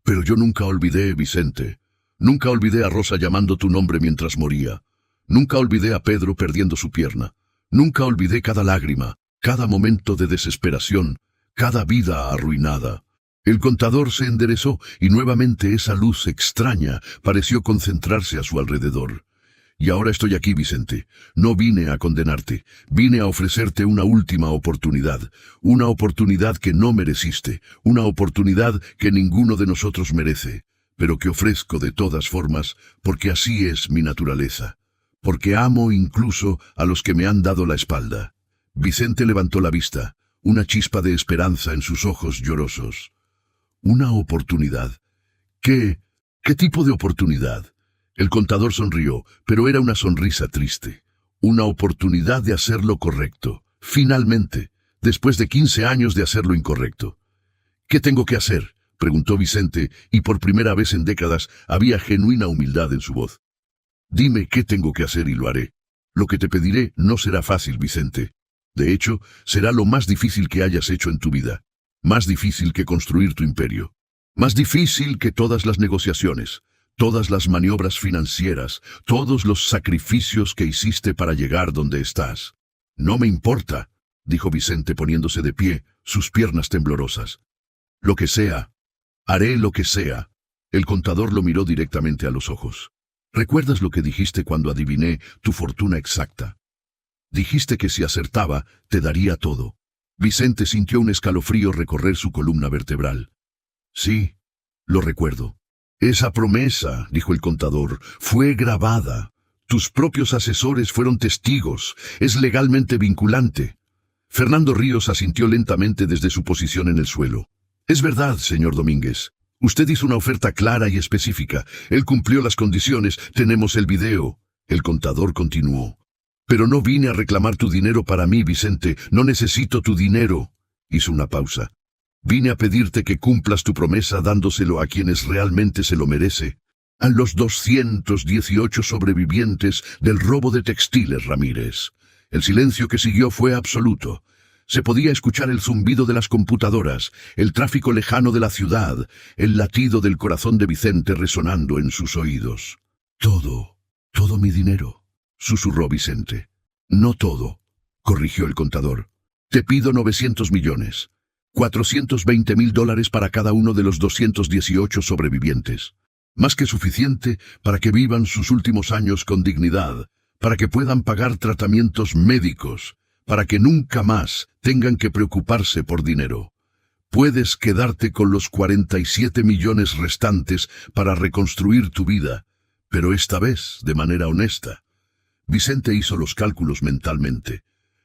Pero yo nunca olvidé, Vicente. Nunca olvidé a Rosa llamando tu nombre mientras moría. Nunca olvidé a Pedro perdiendo su pierna. Nunca olvidé cada lágrima, cada momento de desesperación, cada vida arruinada. El contador se enderezó y nuevamente esa luz extraña pareció concentrarse a su alrededor. Y ahora estoy aquí, Vicente. No vine a condenarte, vine a ofrecerte una última oportunidad. Una oportunidad que no mereciste, una oportunidad que ninguno de nosotros merece, pero que ofrezco de todas formas porque así es mi naturaleza. Porque amo incluso a los que me han dado la espalda. Vicente levantó la vista, una chispa de esperanza en sus ojos llorosos. ¿Una oportunidad? ¿Qué tipo de oportunidad? El contador sonrió, pero era una sonrisa triste. Una oportunidad de hacer lo correcto, finalmente, después de 15 años de hacer lo incorrecto. ¿Qué tengo que hacer?, preguntó Vicente, y por primera vez en décadas había genuina humildad en su voz. Dime qué tengo que hacer y lo haré. Lo que te pediré no será fácil, Vicente. De hecho, será lo más difícil que hayas hecho en tu vida. Más difícil que construir tu imperio. Más difícil que todas las negociaciones, todas las maniobras financieras, todos los sacrificios que hiciste para llegar donde estás. No me importa, dijo Vicente poniéndose de pie, sus piernas temblorosas. Lo que sea. Haré lo que sea. El contador lo miró directamente a los ojos. ¿Recuerdas lo que dijiste cuando adiviné tu fortuna exacta? Dijiste que si acertaba, te daría todo. Vicente sintió un escalofrío recorrer su columna vertebral. Sí, lo recuerdo. Esa promesa, dijo el contador, fue grabada. Tus propios asesores fueron testigos. Es legalmente vinculante. Fernando Ríos asintió lentamente desde su posición en el suelo. Es verdad, señor Domínguez. Usted hizo una oferta clara y específica. Él cumplió las condiciones. Tenemos el video. El contador continuó. Pero no vine a reclamar tu dinero para mí, Vicente. No necesito tu dinero. Hizo una pausa. Vine a pedirte que cumplas tu promesa dándoselo a quienes realmente se lo merece. A los 218 sobrevivientes del robo de textiles, Ramírez. El silencio que siguió fue absoluto. Se podía escuchar el zumbido de las computadoras, el tráfico lejano de la ciudad, el latido del corazón de Vicente resonando en sus oídos. Todo mi dinero, susurró Vicente. No todo, corrigió el contador. Te pido 900 millones. $420,000 para cada uno de los 218 sobrevivientes. Más que suficiente para que vivan sus últimos años con dignidad, para que puedan pagar tratamientos médicos, para que nunca más tengan que preocuparse por dinero. Puedes quedarte con los 47 millones restantes para reconstruir tu vida, pero esta vez de manera honesta. Vicente hizo los cálculos mentalmente.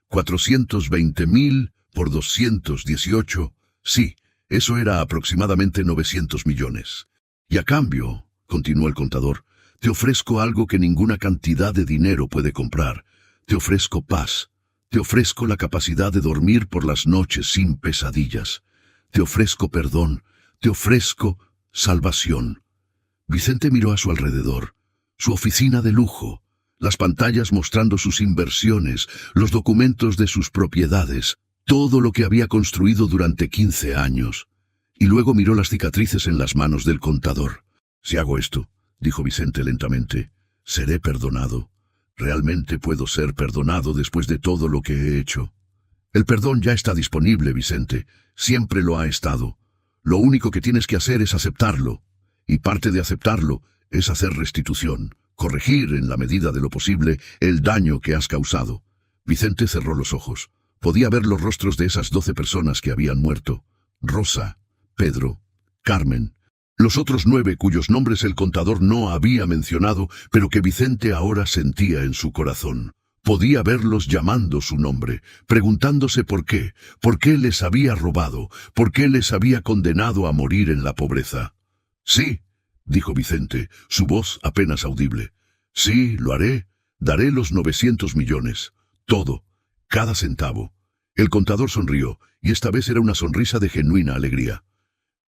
420,000 por 218, sí, eso era aproximadamente 900 millones. Y a cambio, continuó el contador, te ofrezco algo que ninguna cantidad de dinero puede comprar. Te ofrezco paz. Te ofrezco la capacidad de dormir por las noches sin pesadillas. Te ofrezco perdón. Te ofrezco salvación. Vicente miró a su alrededor. Su oficina de lujo, las pantallas mostrando sus inversiones, los documentos de sus propiedades, todo lo que había construido durante 15 años. Y luego miró las cicatrices en las manos del contador. Si hago esto, dijo Vicente lentamente, seré perdonado. ¿Realmente puedo ser perdonado después de todo lo que he hecho? El perdón ya está disponible, Vicente. Siempre lo ha estado. Lo único que tienes que hacer es aceptarlo. Y parte de aceptarlo es hacer restitución, corregir en la medida de lo posible el daño que has causado. Vicente cerró los ojos. Podía ver los rostros de esas 12 personas que habían muerto. Rosa, Pedro, Carmen. Los otros 9 cuyos nombres el contador no había mencionado, pero que Vicente ahora sentía en su corazón. Podía verlos llamando su nombre, preguntándose por qué les había robado, por qué les había condenado a morir en la pobreza. Sí, dijo Vicente, su voz apenas audible. Sí, lo haré. Daré los 900 millones. Todo, cada centavo. El contador sonrió, y esta vez era una sonrisa de genuina alegría.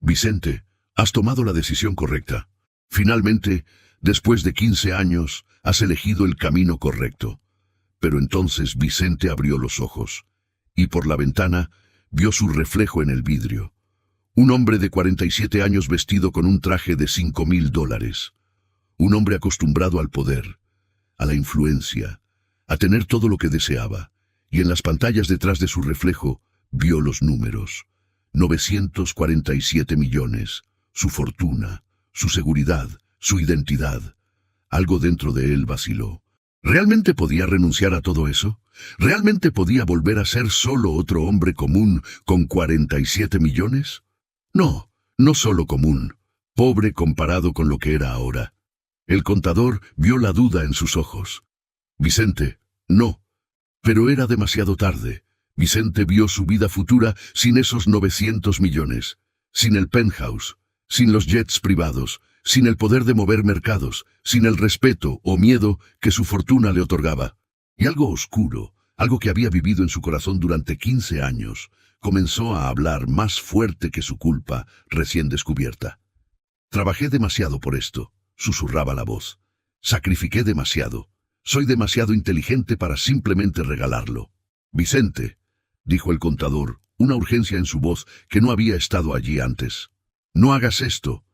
Vicente, has tomado la decisión correcta. Finalmente, después de 15 años, has elegido el camino correcto. Pero entonces Vicente abrió los ojos, y por la ventana vio su reflejo en el vidrio. Un hombre de 47 años vestido con un traje de $5,000. Un hombre acostumbrado al poder, a la influencia, a tener todo lo que deseaba, y en las pantallas detrás de su reflejo vio los números. 947 millones. Su fortuna, su seguridad, su identidad. Algo dentro de él vaciló. ¿Realmente podía renunciar a todo eso? ¿Realmente podía volver a ser solo otro hombre común con 47 millones? No, no solo común, pobre comparado con lo que era ahora. El contador vio la duda en sus ojos. Vicente, no. Pero era demasiado tarde. Vicente vio su vida futura sin esos 900 millones, sin el penthouse, sin los jets privados, sin el poder de mover mercados, sin el respeto o miedo que su fortuna le otorgaba. Y algo oscuro, algo que había vivido en su corazón durante 15 años, comenzó a hablar más fuerte que su culpa recién descubierta. Trabajé demasiado por esto, susurraba la voz. Sacrifiqué demasiado. Soy demasiado inteligente para simplemente regalarlo. Vicente, dijo el contador, una urgencia en su voz que no había estado allí antes. No hagas esto.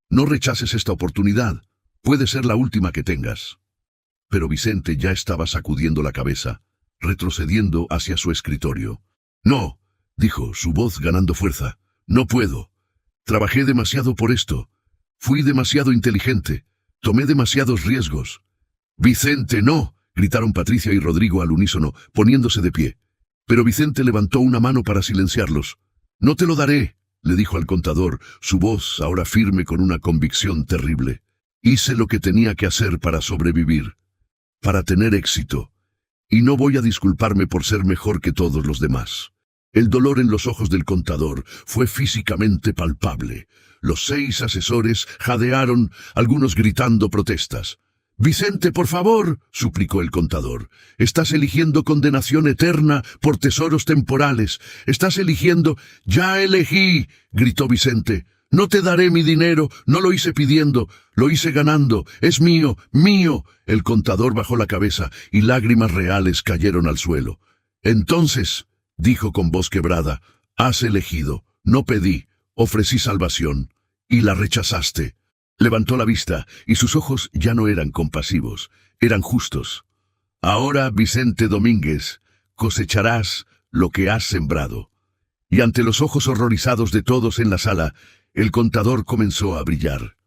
No rechaces esta oportunidad. Puede ser la última que tengas. Pero Vicente ya estaba sacudiendo la cabeza, retrocediendo hacia su escritorio. No, dijo, su voz ganando fuerza. No puedo. Trabajé demasiado por esto. Fui demasiado inteligente. Tomé demasiados riesgos. Vicente, no, gritaron Patricia y Rodrigo al unísono, poniéndose de pie. Pero Vicente levantó una mano para silenciarlos. No te lo daré, le dijo al contador, su voz ahora firme con una convicción terrible. Hice lo que tenía que hacer para sobrevivir, para tener éxito, y no voy a disculparme por ser mejor que todos los demás. El dolor en los ojos del contador fue físicamente palpable. Los 6 asesores jadearon, algunos gritando protestas. «Vicente, por favor», suplicó el contador. «Estás eligiendo condenación eterna por tesoros temporales. Estás eligiendo...» «Ya elegí», gritó Vicente. «No te daré mi dinero, no lo hice pidiendo, lo hice ganando. Es mío, mío». El contador bajó la cabeza y lágrimas reales cayeron al suelo. «Entonces», dijo con voz quebrada, «has elegido, no pedí, ofrecí salvación, y la rechazaste». Levantó la vista, y sus ojos ya no eran compasivos, eran justos. «Ahora, Vicente Domínguez, cosecharás lo que has sembrado». Y ante los ojos horrorizados de todos en la sala, el contador comenzó a brillar.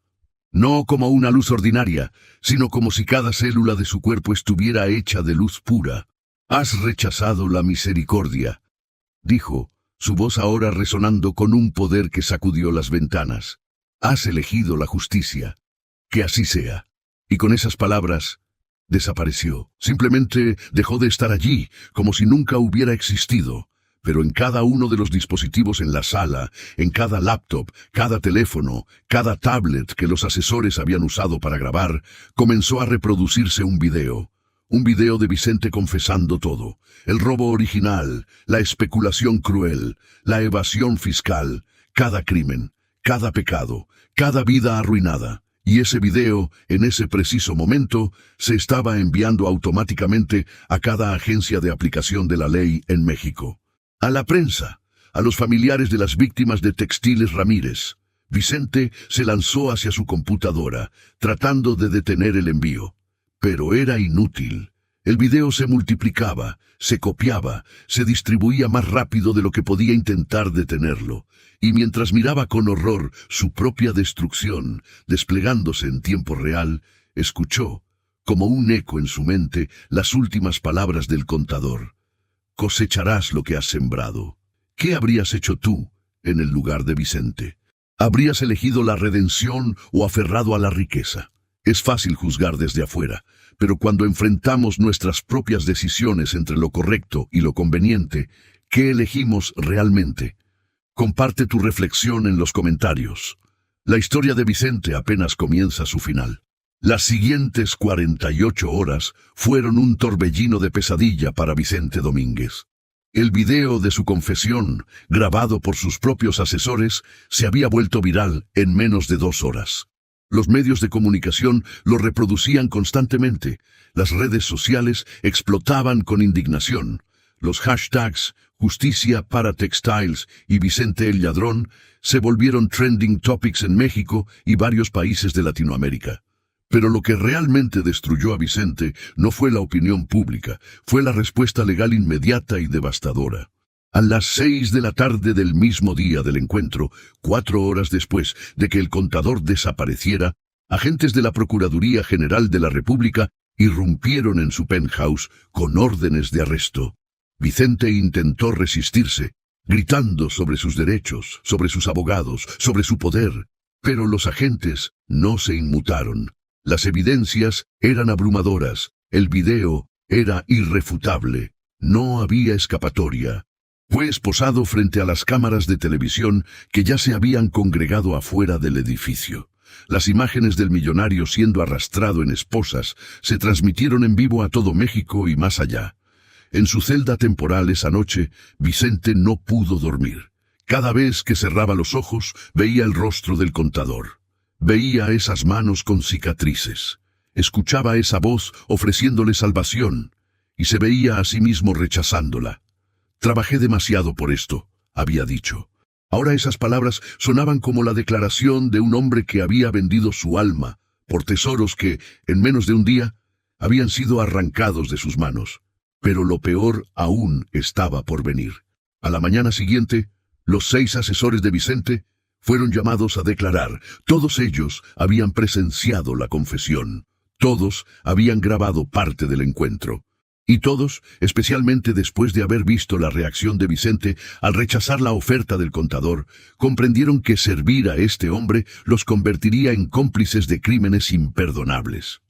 No como una luz ordinaria, sino como si cada célula de su cuerpo estuviera hecha de luz pura. «Has rechazado la misericordia», dijo, su voz ahora resonando con un poder que sacudió las ventanas. «Has elegido la justicia. Que así sea». Y con esas palabras, desapareció. Simplemente dejó de estar allí, como si nunca hubiera existido. Pero en cada uno de los dispositivos en la sala, en cada laptop, cada teléfono, cada tablet que los asesores habían usado para grabar, comenzó a reproducirse un video. Un video de Vicente confesando todo. El robo original, la especulación cruel, la evasión fiscal, cada crimen, cada pecado, cada vida arruinada. Y ese video, en ese preciso momento, se estaba enviando automáticamente a cada agencia de aplicación de la ley en México. A la prensa, a los familiares de las víctimas de Textiles Ramírez. Vicente se lanzó hacia su computadora, tratando de detener el envío. Pero era inútil. El video se multiplicaba, se copiaba, se distribuía más rápido de lo que podía intentar detenerlo. Y mientras miraba con horror su propia destrucción, desplegándose en tiempo real, escuchó, como un eco en su mente, las últimas palabras del contador. «Cosecharás lo que has sembrado». ¿Qué habrías hecho tú en el lugar de Vicente? ¿Habrías elegido la redención o aferrado a la riqueza? Es fácil juzgar desde afuera, pero cuando enfrentamos nuestras propias decisiones entre lo correcto y lo conveniente, ¿qué elegimos realmente? Comparte tu reflexión en los comentarios. La historia de Vicente apenas comienza su final. Las siguientes 48 horas fueron un torbellino de pesadilla para Vicente Domínguez. El video de su confesión, grabado por sus propios asesores, se había vuelto viral en menos de 2 horas. Los medios de comunicación lo reproducían constantemente. Las redes sociales explotaban con indignación. Los hashtags Justicia para Textiles y Vicente el Ladrón se volvieron trending topics en México y varios países de Latinoamérica. Pero lo que realmente destruyó a Vicente no fue la opinión pública, fue la respuesta legal inmediata y devastadora. A las 6 de la tarde del mismo día del encuentro, 4 horas después de que el contador desapareciera, agentes de la Procuraduría General de la República irrumpieron en su penthouse con órdenes de arresto. Vicente intentó resistirse, gritando sobre sus derechos, sobre sus abogados, sobre su poder, pero los agentes no se inmutaron. Las evidencias eran abrumadoras, el video era irrefutable, no había escapatoria. Fue esposado frente a las cámaras de televisión que ya se habían congregado afuera del edificio. Las imágenes del millonario siendo arrastrado en esposas se transmitieron en vivo a todo México y más allá. En su celda temporal esa noche, Vicente no pudo dormir. Cada vez que cerraba los ojos, veía el rostro del contador. Veía esas manos con cicatrices. Escuchaba esa voz ofreciéndole salvación, y se veía a sí mismo rechazándola. «Trabajé demasiado por esto», había dicho. Ahora esas palabras sonaban como la declaración de un hombre que había vendido su alma por tesoros que, en menos de un día, habían sido arrancados de sus manos. Pero lo peor aún estaba por venir. A la mañana siguiente, los 6 asesores de Vicente fueron llamados a declarar. Todos ellos habían presenciado la confesión. Todos habían grabado parte del encuentro. Y todos, especialmente después de haber visto la reacción de Vicente al rechazar la oferta del contador, comprendieron que servir a este hombre los convertiría en cómplices de crímenes imperdonables.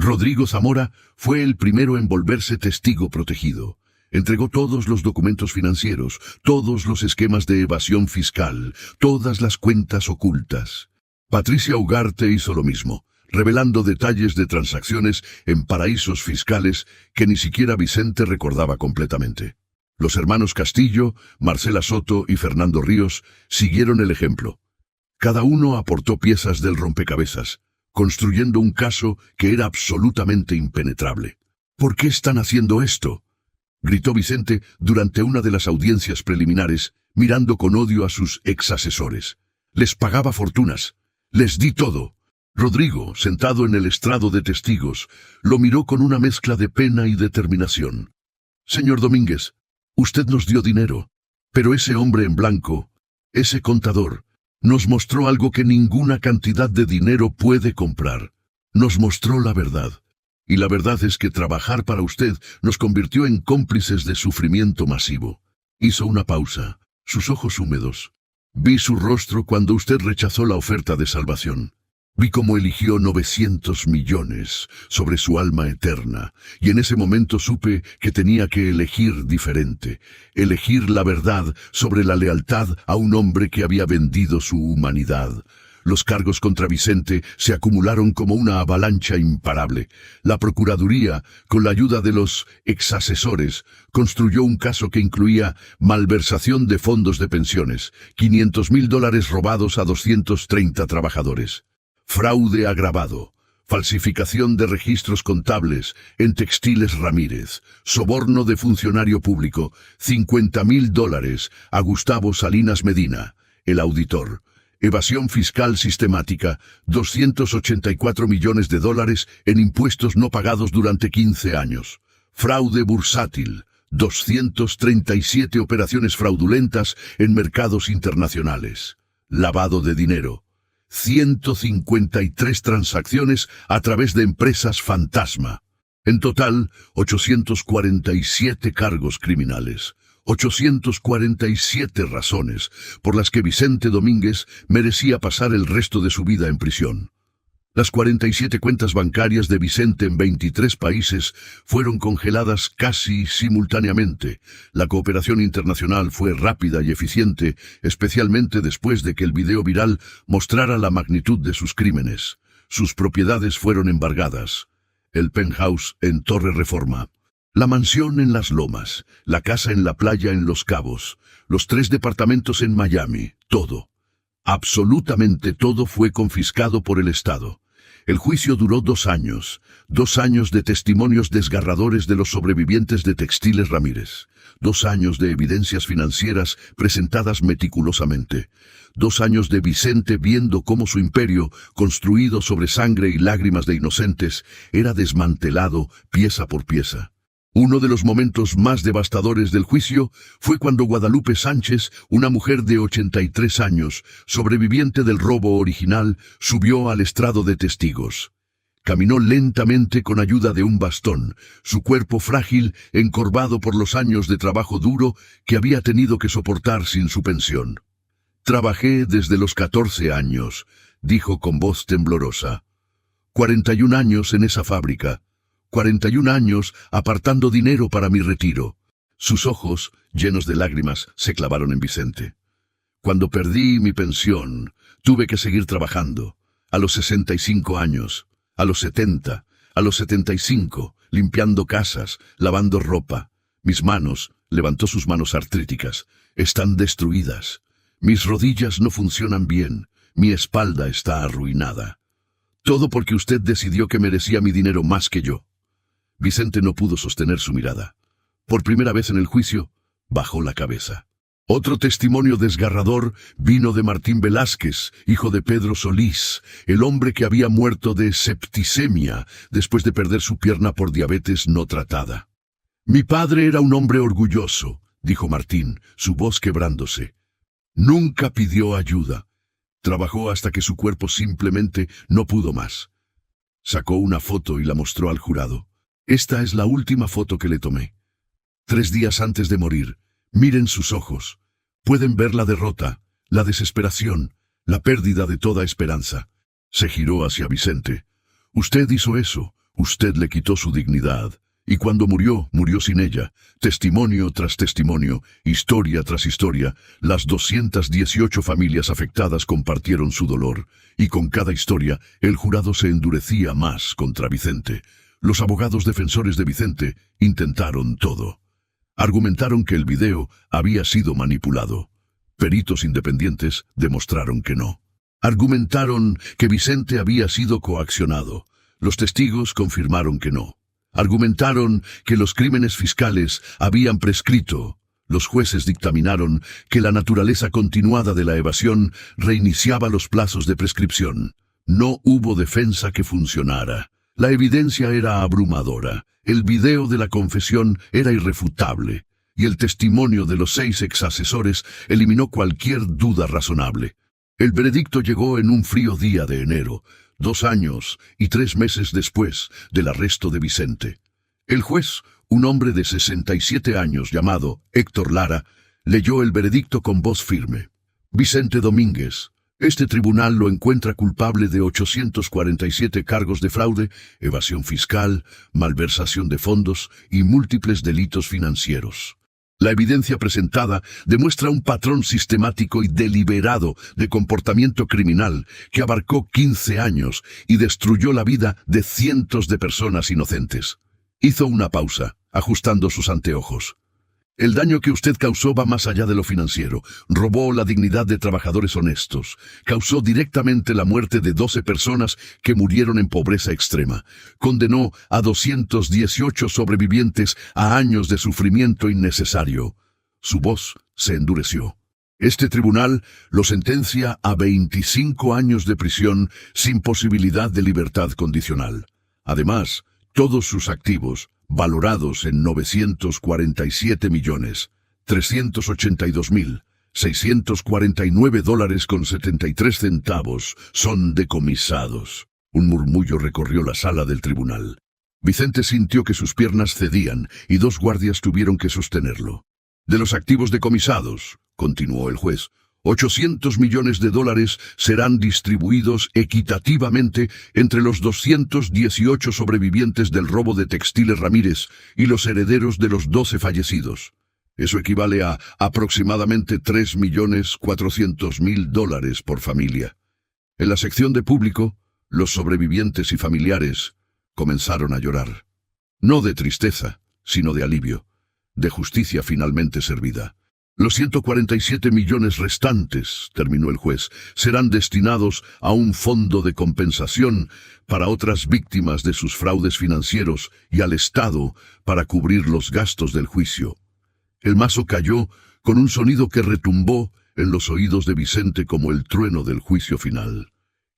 Rodrigo Zamora fue el primero en volverse testigo protegido. Entregó todos los documentos financieros, todos los esquemas de evasión fiscal, todas las cuentas ocultas. Patricia Ugarte hizo lo mismo, revelando detalles de transacciones en paraísos fiscales que ni siquiera Vicente recordaba completamente. Los hermanos Castillo, Marcela Soto y Fernando Ríos siguieron el ejemplo. Cada uno aportó piezas del rompecabezas, construyendo un caso que era absolutamente impenetrable. «¿Por qué están haciendo esto?», gritó Vicente durante una de las audiencias preliminares, mirando con odio a sus ex-asesores. «Les pagaba fortunas. Les di todo». Rodrigo, sentado en el estrado de testigos, lo miró con una mezcla de pena y determinación. «Señor Domínguez, usted nos dio dinero, pero ese hombre en blanco, ese contador, nos mostró algo que ninguna cantidad de dinero puede comprar. Nos mostró la verdad. Y la verdad es que trabajar para usted nos convirtió en cómplices de sufrimiento masivo». Hizo una pausa, sus ojos húmedos. «Vi su rostro cuando usted rechazó la oferta de salvación. Vi cómo eligió 900 millones sobre su alma eterna, y en ese momento supe que tenía que elegir diferente, elegir la verdad sobre la lealtad a un hombre que había vendido su humanidad». Los cargos contra Vicente se acumularon como una avalancha imparable. La Procuraduría, con la ayuda de los exasesores, construyó un caso que incluía malversación de fondos de pensiones, $500.000 robados a 230 trabajadores, fraude agravado, falsificación de registros contables en Textiles Ramírez, soborno de funcionario público, $50.000 a Gustavo Salinas Medina, el auditor, evasión fiscal sistemática, $284 millones en impuestos no pagados durante 15 años, fraude bursátil, 237 operaciones fraudulentas en mercados internacionales, lavado de dinero, 153 transacciones a través de empresas fantasma. En total, 847 cargos criminales. 847 razones por las que Vicente Domínguez merecía pasar el resto de su vida en prisión. Las 47 cuentas bancarias de Vicente en 23 países fueron congeladas casi simultáneamente. La cooperación internacional fue rápida y eficiente, especialmente después de que el video viral mostrara la magnitud de sus crímenes. Sus propiedades fueron embargadas. El penthouse en Torre Reforma, la mansión en Las Lomas, la casa en la playa en Los Cabos, los 3 departamentos en Miami, todo, absolutamente todo fue confiscado por el Estado. El juicio duró 2 años, 2 años de testimonios desgarradores de los sobrevivientes de Textiles Ramírez, 2 años de evidencias financieras presentadas meticulosamente, 2 años de Vicente viendo cómo su imperio, construido sobre sangre y lágrimas de inocentes, era desmantelado pieza por pieza. Uno de los momentos más devastadores del juicio fue cuando Guadalupe Sánchez, una mujer de 83 años, sobreviviente del robo original, subió al estrado de testigos. Caminó lentamente con ayuda de un bastón, su cuerpo frágil, encorvado por los años de trabajo duro que había tenido que soportar sin su pensión. «Trabajé desde los 14 años», dijo con voz temblorosa. 41 años en esa fábrica. 41 años apartando dinero para mi retiro». Sus ojos, llenos de lágrimas, se clavaron en Vicente. «Cuando perdí mi pensión, tuve que seguir trabajando. A los 65 años, a los 70, a los 75, limpiando casas, lavando ropa. Mis manos, levantó sus manos artríticas, están destruidas. Mis rodillas no funcionan bien, mi espalda está arruinada. Todo porque usted decidió que merecía mi dinero más que yo. Vicente no pudo sostener su mirada. Por primera vez en el juicio, bajó la cabeza. Otro testimonio desgarrador vino de Martín Velázquez, hijo de Pedro Solís, el hombre que había muerto de septicemia después de perder su pierna por diabetes no tratada. Mi padre era un hombre orgulloso, dijo Martín, su voz quebrándose. Nunca pidió ayuda. Trabajó hasta que su cuerpo simplemente no pudo más. Sacó una foto y la mostró al jurado. Esta es la última foto que le tomé. 3 días antes de morir. Miren sus ojos. Pueden ver la derrota, la desesperación, la pérdida de toda esperanza. Se giró hacia Vicente. Usted hizo eso. Usted le quitó su dignidad. Y cuando murió, murió sin ella. Testimonio tras testimonio, historia tras historia, las 218 familias afectadas compartieron su dolor. Y con cada historia, el jurado se endurecía más contra Vicente. Los abogados defensores de Vicente intentaron todo. Argumentaron que el video había sido manipulado. Peritos independientes demostraron que no. Argumentaron que Vicente había sido coaccionado. Los testigos confirmaron que no. Argumentaron que los crímenes fiscales habían prescrito. Los jueces dictaminaron que la naturaleza continuada de la evasión reiniciaba los plazos de prescripción. No hubo defensa que funcionara. La evidencia era abrumadora. El video de la confesión era irrefutable, y el testimonio de los 6 exasesores eliminó cualquier duda razonable. El veredicto llegó en un frío día de enero, 2 años y 3 meses después del arresto de Vicente. El juez, un hombre de 67 años llamado Héctor Lara, leyó el veredicto con voz firme. Vicente Domínguez. Este tribunal lo encuentra culpable de 847 cargos de fraude, evasión fiscal, malversación de fondos y múltiples delitos financieros. La evidencia presentada demuestra un patrón sistemático y deliberado de comportamiento criminal que abarcó 15 años y destruyó la vida de cientos de personas inocentes. Hizo una pausa, ajustando sus anteojos. El daño que usted causó va más allá de lo financiero. Robó la dignidad de trabajadores honestos. Causó directamente la muerte de 12 personas que murieron en pobreza extrema. Condenó a 218 sobrevivientes a años de sufrimiento innecesario. Su voz se endureció. Este tribunal lo sentencia a 25 años de prisión sin posibilidad de libertad condicional. Además, todos sus activos, valorados en $947.382.649.73, son decomisados. Un murmullo recorrió la sala del tribunal. Vicente sintió que sus piernas cedían y 2 guardias tuvieron que sostenerlo. De los activos decomisados, continuó el juez, $800 millones serán distribuidos equitativamente entre los 218 sobrevivientes del robo de Textiles Ramírez y los herederos de los 12 fallecidos. Eso equivale a aproximadamente $3.400.000 por familia. En la sección de público, los sobrevivientes y familiares comenzaron a llorar. No de tristeza, sino de alivio, de justicia finalmente servida. Los 147 millones restantes, terminó el juez, serán destinados a un fondo de compensación para otras víctimas de sus fraudes financieros y al Estado para cubrir los gastos del juicio. El mazo cayó con un sonido que retumbó en los oídos de Vicente como el trueno del juicio final.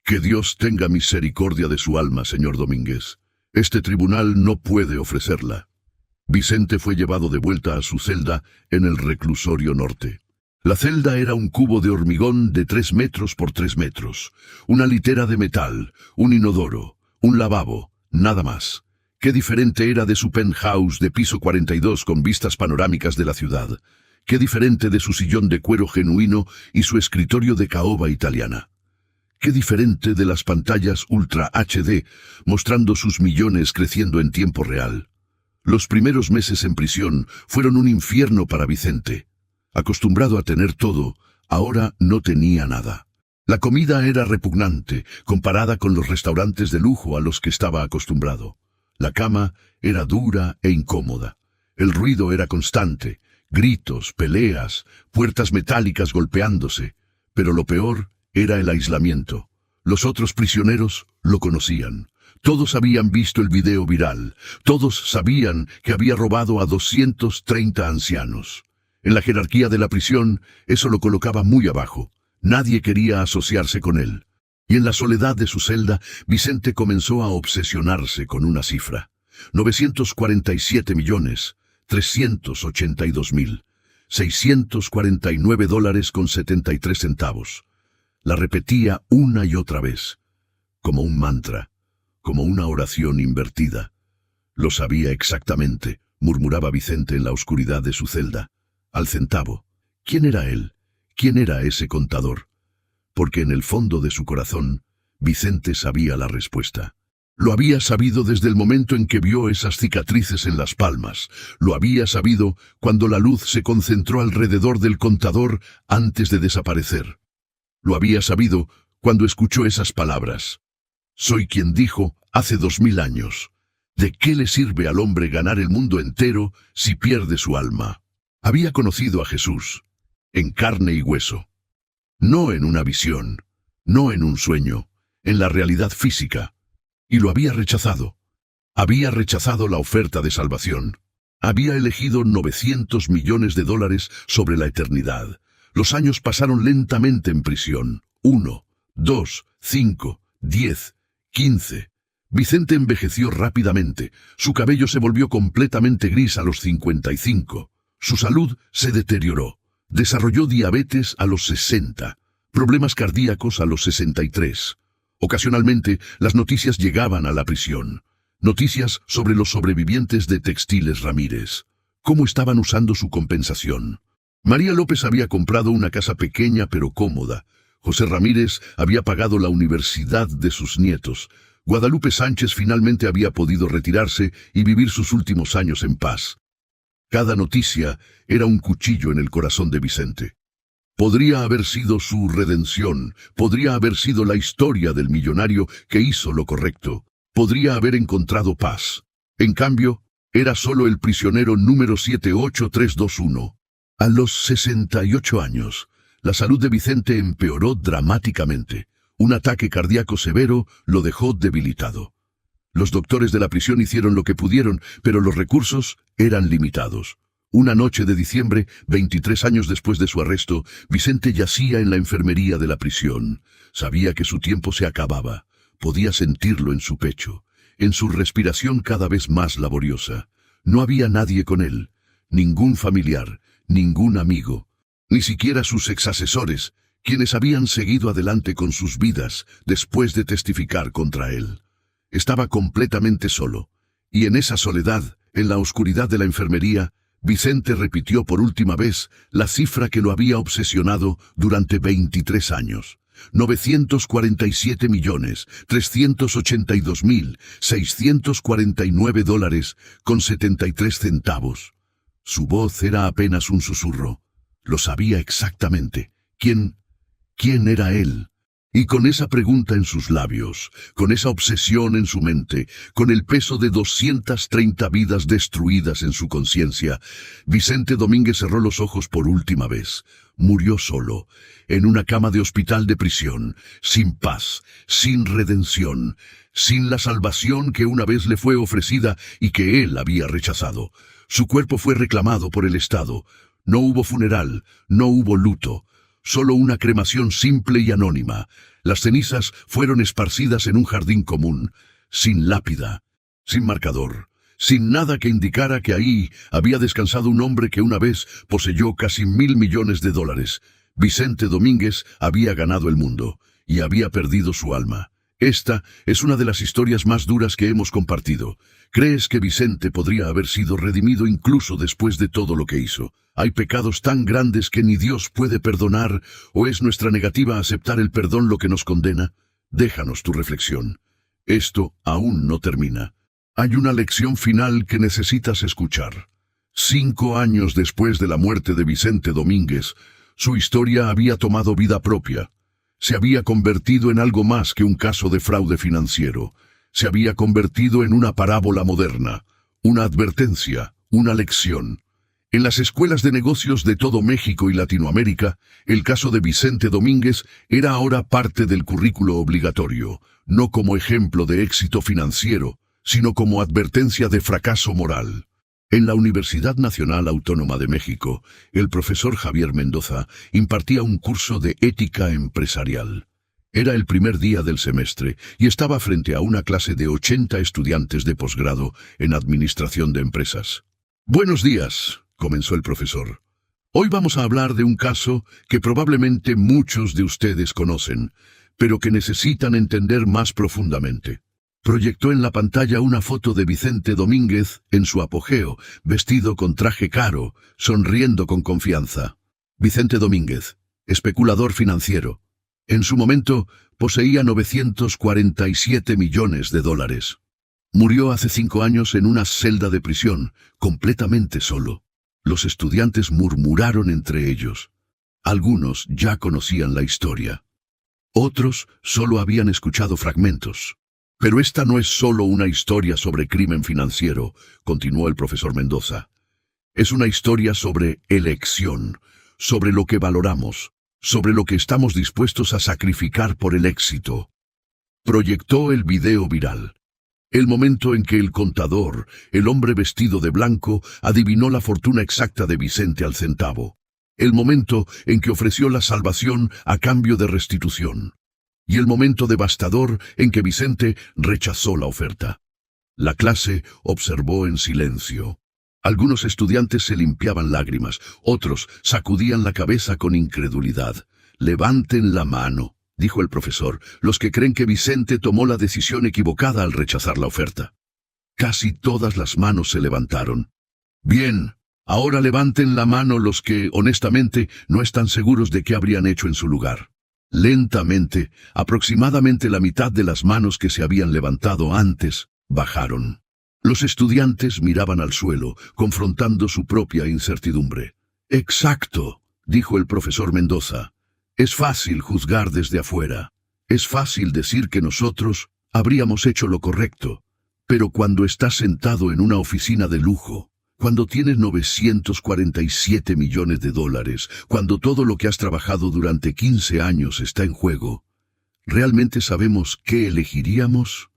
Que Dios tenga misericordia de su alma, señor Domínguez. Este tribunal no puede ofrecerla. Vicente fue llevado de vuelta a su celda en el reclusorio norte. La celda era un cubo de hormigón de 3 metros por 3 metros, una litera de metal, un inodoro, un lavabo, nada más. Qué diferente era de su penthouse de piso 42 con vistas panorámicas de la ciudad. Qué diferente de su sillón de cuero genuino y su escritorio de caoba italiana. Qué diferente de las pantallas Ultra HD mostrando sus millones creciendo en tiempo real. Los primeros meses en prisión fueron un infierno para Vicente. Acostumbrado a tener todo, ahora no tenía nada. La comida era repugnante, comparada con los restaurantes de lujo a los que estaba acostumbrado. La cama era dura e incómoda. El ruido era constante, gritos, peleas, puertas metálicas golpeándose, pero lo peor era el aislamiento. Los otros prisioneros lo conocían. Todos habían visto el video viral. Todos sabían que había robado a 230 ancianos. En la jerarquía de la prisión, eso lo colocaba muy abajo. Nadie quería asociarse con él. Y en la soledad de su celda, Vicente comenzó a obsesionarse con una cifra. 947.382.649 $73. La repetía una y otra vez, como un mantra, como una oración invertida. Lo sabía exactamente, murmuraba Vicente en la oscuridad de su celda. Al centavo. ¿Quién era él? ¿Quién era ese contador? Porque en el fondo de su corazón, Vicente sabía la respuesta. Lo había sabido desde el momento en que vio esas cicatrices en las palmas. Lo había sabido cuando la luz se concentró alrededor del contador antes de desaparecer. Lo había sabido cuando escuchó esas palabras. Soy quien dijo, hace 2000 años, ¿de qué le sirve al hombre ganar el mundo entero si pierde su alma? Había conocido a Jesús, en carne y hueso. No en una visión, no en un sueño, en la realidad física. Y lo había rechazado. Había rechazado la oferta de salvación. Había elegido $900 millones sobre la eternidad. Los años pasaron lentamente en prisión. 1, 2, 5, 10, 15. Vicente envejeció rápidamente. Su cabello se volvió completamente gris a los 55. Su salud se deterioró. Desarrolló diabetes a los 60. Problemas cardíacos a los 63. Ocasionalmente, las noticias llegaban a la prisión. Noticias sobre los sobrevivientes de Textiles Ramírez. ¿Cómo estaban usando su compensación? María López había comprado una casa pequeña pero cómoda. José Ramírez había pagado la universidad de sus nietos. Guadalupe Sánchez finalmente había podido retirarse y vivir sus últimos años en paz. Cada noticia era un cuchillo en el corazón de Vicente. Podría haber sido su redención, podría haber sido la historia del millonario que hizo lo correcto, podría haber encontrado paz. En cambio, era solo el prisionero número 78321. A los 68 años, la salud de Vicente empeoró dramáticamente. Un ataque cardíaco severo lo dejó debilitado. Los doctores de la prisión hicieron lo que pudieron, pero los recursos eran limitados. Una noche de diciembre, 23 años después de su arresto, Vicente yacía en la enfermería de la prisión. Sabía que su tiempo se acababa. Podía sentirlo en su pecho, en su respiración cada vez más laboriosa. No había nadie con él, ningún familiar, ningún amigo, ni siquiera sus exasesores, quienes habían seguido adelante con sus vidas después de testificar contra él. Estaba completamente solo, y en esa soledad, en la oscuridad de la enfermería, Vicente repitió por última vez la cifra que lo había obsesionado durante 23 años. $947.382.649 Su voz era apenas un susurro. Lo sabía exactamente. ¿Quién era él? Y con esa pregunta en sus labios, con esa obsesión en su mente, con el peso de 230 vidas destruidas en su conciencia, Vicente Domínguez cerró los ojos por última vez. Murió solo, en una cama de hospital de prisión, sin paz, sin redención, sin la salvación que una vez le fue ofrecida y que él había rechazado. Su cuerpo fue reclamado por el Estado. No hubo funeral, no hubo luto. Solo una cremación simple y anónima. Las cenizas fueron esparcidas en un jardín común, sin lápida, sin marcador, sin nada que indicara que ahí había descansado un hombre que una vez poseyó casi $1.000 millones. Vicente Domínguez había ganado el mundo y había perdido su alma. Esta es una de las historias más duras que hemos compartido. ¿Crees que Vicente podría haber sido redimido incluso después de todo lo que hizo? ¿Hay pecados tan grandes que ni Dios puede perdonar, o es nuestra negativa a aceptar el perdón lo que nos condena? Déjanos tu reflexión. Esto aún no termina. Hay una lección final que necesitas escuchar. 5 años después de la muerte de Vicente Domínguez, su historia había tomado vida propia. Se había convertido en algo más que un caso de fraude financiero. Se había convertido en una parábola moderna, una advertencia, Una lección. En las escuelas de negocios de todo México y Latinoamérica, el caso de Vicente Domínguez era ahora parte del currículo obligatorio, no como ejemplo de éxito financiero, sino como advertencia de fracaso moral. En la Universidad Nacional Autónoma de México, el profesor Javier Mendoza impartía un curso de ética empresarial. Era el primer día del semestre y estaba frente a una clase de 80 estudiantes de posgrado en Administración de Empresas. Buenos días, comenzó el profesor. Hoy vamos a hablar de un caso que probablemente muchos de ustedes conocen, pero que necesitan entender más profundamente. Proyectó en la pantalla una foto de Vicente Domínguez en su apogeo, vestido con traje caro, sonriendo con confianza. Vicente Domínguez, especulador financiero. En su momento, poseía 947 millones de dólares. Murió hace 5 años en una celda de prisión, completamente solo. Los estudiantes murmuraron entre ellos. Algunos ya conocían la historia. Otros solo habían escuchado fragmentos. Pero esta no es solo una historia sobre crimen financiero, continuó el profesor Mendoza. Es una historia sobre elección, sobre lo que valoramos, sobre lo que estamos dispuestos a sacrificar por el éxito. Proyectó el video viral. El momento en que el contador, el hombre vestido de blanco, adivinó la fortuna exacta de Vicente al centavo. El momento en que ofreció la salvación a cambio de restitución. Y el momento devastador en que Vicente rechazó la oferta. La clase observó en silencio. Algunos estudiantes se limpiaban lágrimas, otros sacudían la cabeza con incredulidad. «Levanten la mano», dijo el profesor, «los que creen que Vicente tomó la decisión equivocada al rechazar la oferta». Casi todas las manos se levantaron. «Bien, ahora levanten la mano los que, honestamente, no están seguros de qué habrían hecho en su lugar». Lentamente, aproximadamente la mitad de las manos que se habían levantado antes, bajaron. Los estudiantes miraban al suelo, confrontando su propia incertidumbre. «Exacto», dijo el profesor Mendoza. «Es fácil juzgar desde afuera. Es fácil decir que nosotros habríamos hecho lo correcto. Pero cuando estás sentado en una oficina de lujo, cuando tienes 947 millones de dólares, cuando todo lo que has trabajado durante 15 años está en juego, ¿realmente sabemos qué elegiríamos?»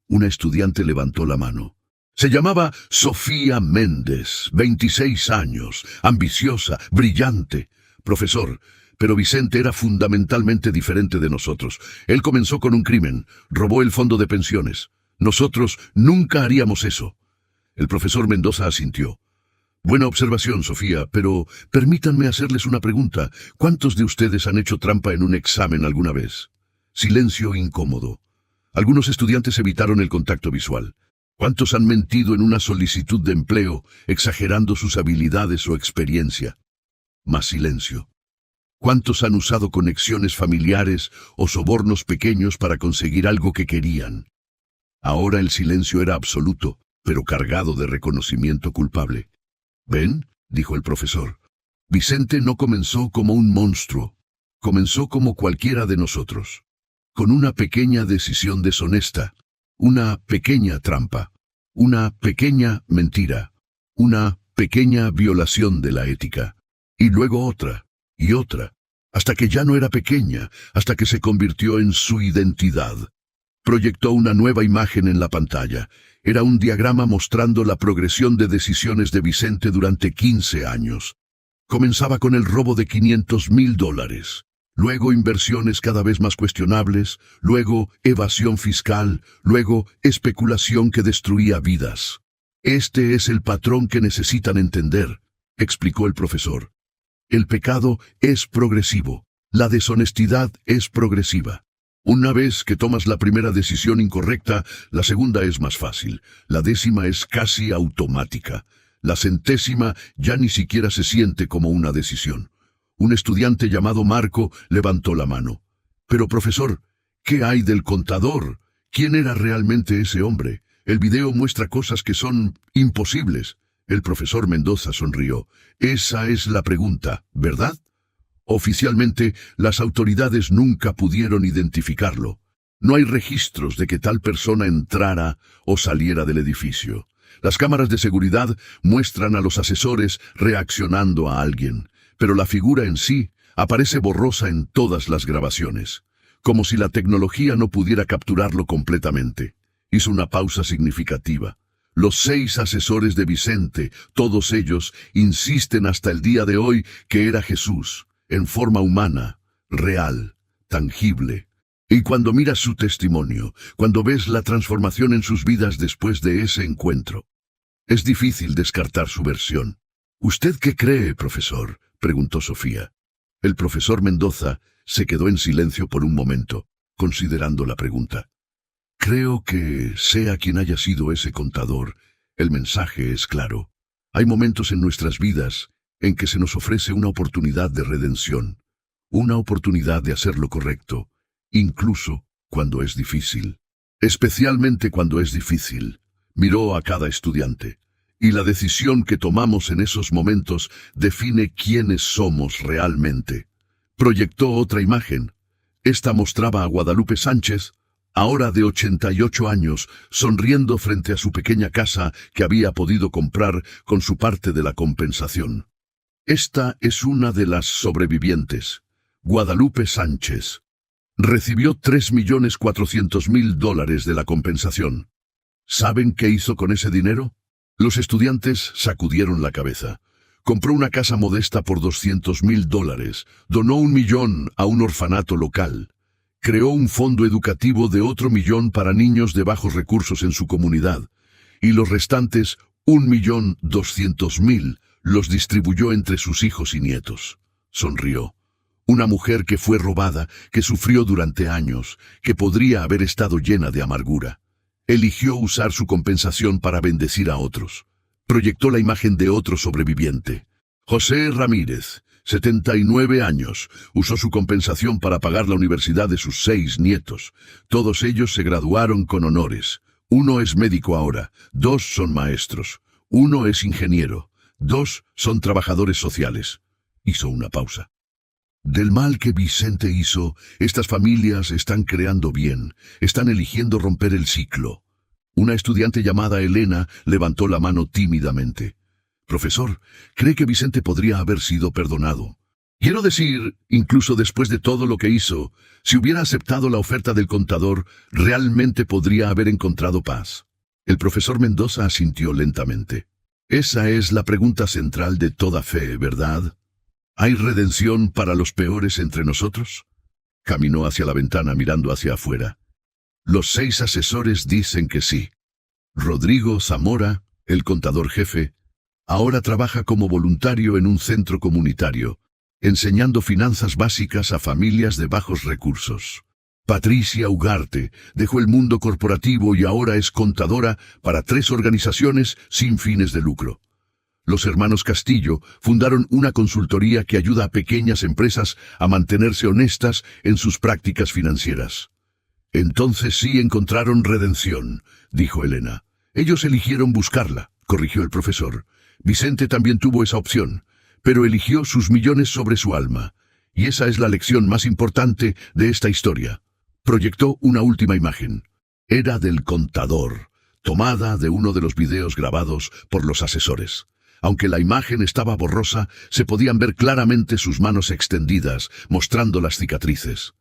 Una estudiante levantó la mano. Se llamaba Sofía Méndez, 26 años, ambiciosa, brillante. «Profesor, pero Vicente era fundamentalmente diferente de nosotros. Él comenzó con un crimen, robó el fondo de pensiones. Nosotros nunca haríamos eso». El profesor Mendoza asintió. «Buena observación, Sofía, pero permítanme hacerles una pregunta. ¿Cuántos de ustedes han hecho trampa en un examen alguna vez?» Silencio incómodo. Algunos estudiantes evitaron el contacto visual. ¿Cuántos han mentido en una solicitud de empleo, exagerando sus habilidades o experiencia? Más silencio. ¿Cuántos han usado conexiones familiares o sobornos pequeños para conseguir algo que querían? Ahora el silencio era absoluto, pero cargado de reconocimiento culpable. «¿Ven?», dijo el profesor. «Vicente no comenzó como un monstruo. Comenzó como cualquiera de nosotros. Con una pequeña decisión deshonesta, una pequeña trampa, una pequeña mentira, una pequeña violación de la ética. Y luego otra, y otra, hasta que ya no era pequeña, hasta que se convirtió en su identidad». Proyectó una nueva imagen en la pantalla. Era un diagrama mostrando la progresión de decisiones de Vicente durante 15 años. Comenzaba con el robo de $500,000, luego inversiones cada vez más cuestionables, luego evasión fiscal, luego especulación que destruía vidas. «Este es el patrón que necesitan entender», explicó el profesor. «El pecado es progresivo, la deshonestidad es progresiva. Una vez que tomas la primera decisión incorrecta, la segunda es más fácil, la décima es casi automática, la centésima ya ni siquiera se siente como una decisión». Un estudiante llamado Marco levantó la mano. «Pero profesor, ¿qué hay del contador? ¿Quién era realmente ese hombre? El video muestra cosas que son imposibles». El profesor Mendoza sonrió. «Esa es la pregunta, ¿verdad? Oficialmente, las autoridades nunca pudieron identificarlo. No hay registros de que tal persona entrara o saliera del edificio. Las cámaras de seguridad muestran a los asesores reaccionando a alguien, pero la figura en sí aparece borrosa en todas las grabaciones, como si la tecnología no pudiera capturarlo completamente. Hizo una pausa significativa. Los 6 asesores de Vicente, todos ellos, insisten hasta el día de hoy que era Jesús, en forma humana, real, tangible. Y cuando miras su testimonio, cuando ves la transformación en sus vidas después de ese encuentro, es difícil descartar su versión. ¿Usted qué cree, profesor?, preguntó Sofía. El profesor Mendoza se quedó en silencio por un momento, considerando la pregunta. Creo que, sea quien haya sido ese contador, el mensaje es claro. Hay momentos en nuestras vidas en que se nos ofrece una oportunidad de redención, una oportunidad de hacer lo correcto, incluso cuando es difícil. Especialmente cuando es difícil. Miró a cada estudiante, y la decisión que tomamos en esos momentos define quiénes somos realmente. Proyectó otra imagen. Esta mostraba a Guadalupe Sánchez, ahora de 88 años, sonriendo frente a su pequeña casa que había podido comprar con su parte de la compensación. Esta es una de las sobrevivientes, Guadalupe Sánchez. Recibió $3.400.000 de la compensación. ¿Saben qué hizo con ese dinero? Los estudiantes sacudieron la cabeza. Compró una casa modesta por $200.000, donó $1 millón a un orfanato local. Creó un fondo educativo de otro $1 millón para niños de bajos recursos en su comunidad, y los restantes, $1.200.000, los distribuyó entre sus hijos y nietos. Sonrió. Una mujer que fue robada, que sufrió durante años, que podría haber estado llena de amargura. Eligió usar su compensación para bendecir a otros. Proyectó la imagen de otro sobreviviente. José Ramírez, 79 años, usó su compensación para pagar la universidad de sus 6 nietos. Todos ellos se graduaron con honores. 1 es médico ahora, 2 son maestros, 1 es ingeniero, 2 son trabajadores sociales. Hizo una pausa. Del mal que Vicente hizo, estas familias están creando bien, están eligiendo romper el ciclo. Una estudiante llamada Elena levantó la mano tímidamente. Profesor, ¿cree que Vicente podría haber sido perdonado? Quiero decir, incluso después de todo lo que hizo, si hubiera aceptado la oferta del contador, realmente podría haber encontrado paz. El profesor Mendoza asintió lentamente. Esa es la pregunta central de toda fe, ¿verdad? ¿Hay redención para los peores entre nosotros? Caminó hacia la ventana mirando hacia afuera. Los 6 asesores dicen que sí. Rodrigo Zamora, el contador jefe, ahora trabaja como voluntario en un centro comunitario, enseñando finanzas básicas a familias de bajos recursos. Patricia Ugarte dejó el mundo corporativo y ahora es contadora para 3 organizaciones sin fines de lucro. Los hermanos Castillo fundaron una consultoría que ayuda a pequeñas empresas a mantenerse honestas en sus prácticas financieras. Entonces sí encontraron redención, dijo Elena. Ellos eligieron buscarla, corrigió el profesor. Vicente también tuvo esa opción, pero eligió sus millones sobre su alma. Y esa es la lección más importante de esta historia. Proyectó una última imagen. Era del contador, tomada de uno de los videos grabados por los asesores. Aunque la imagen estaba borrosa, se podían ver claramente sus manos extendidas, mostrando las cicatrices.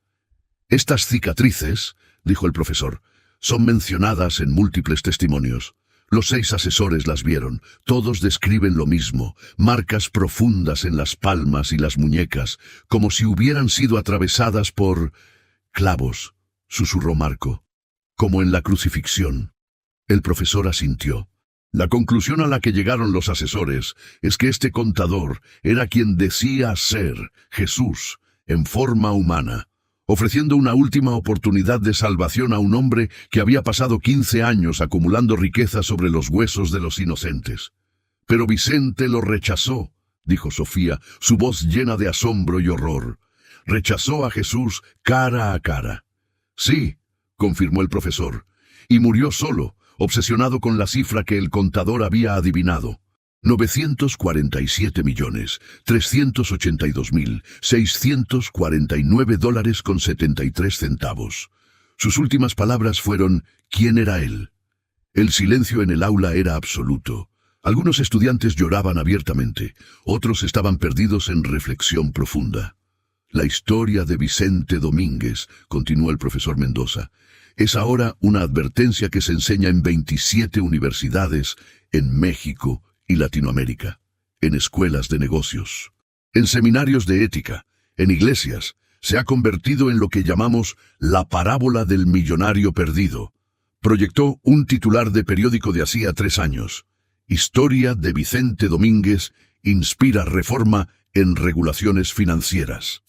Estas cicatrices, dijo el profesor, son mencionadas en múltiples testimonios. Los 6 asesores las vieron, todos describen lo mismo, marcas profundas en las palmas y las muñecas, como si hubieran sido atravesadas por clavos, susurró Marco, como en la crucifixión. El profesor asintió. La conclusión a la que llegaron los asesores es que este contador era quien decía ser Jesús en forma humana, ofreciendo una última oportunidad de salvación a un hombre que había pasado 15 años acumulando riqueza sobre los huesos de los inocentes. Pero Vicente lo rechazó, dijo Sofía, su voz llena de asombro y horror. Rechazó a Jesús cara a cara. Sí, confirmó el profesor, y murió solo, obsesionado con la cifra que el contador había adivinado. $947.382.649.73. Sus últimas palabras fueron: ¿quién era él? El silencio en el aula era absoluto. Algunos estudiantes lloraban abiertamente, otros estaban perdidos en reflexión profunda. La historia de Vicente Domínguez, continuó el profesor Mendoza, es ahora una advertencia que se enseña en 27 universidades en México y Latinoamérica, en escuelas de negocios, en seminarios de ética, en iglesias. Se ha convertido en lo que llamamos la parábola del millonario perdido. Proyectó un titular de periódico de hacía 3 años. Historia de Vicente Domínguez inspira reforma en regulaciones financieras.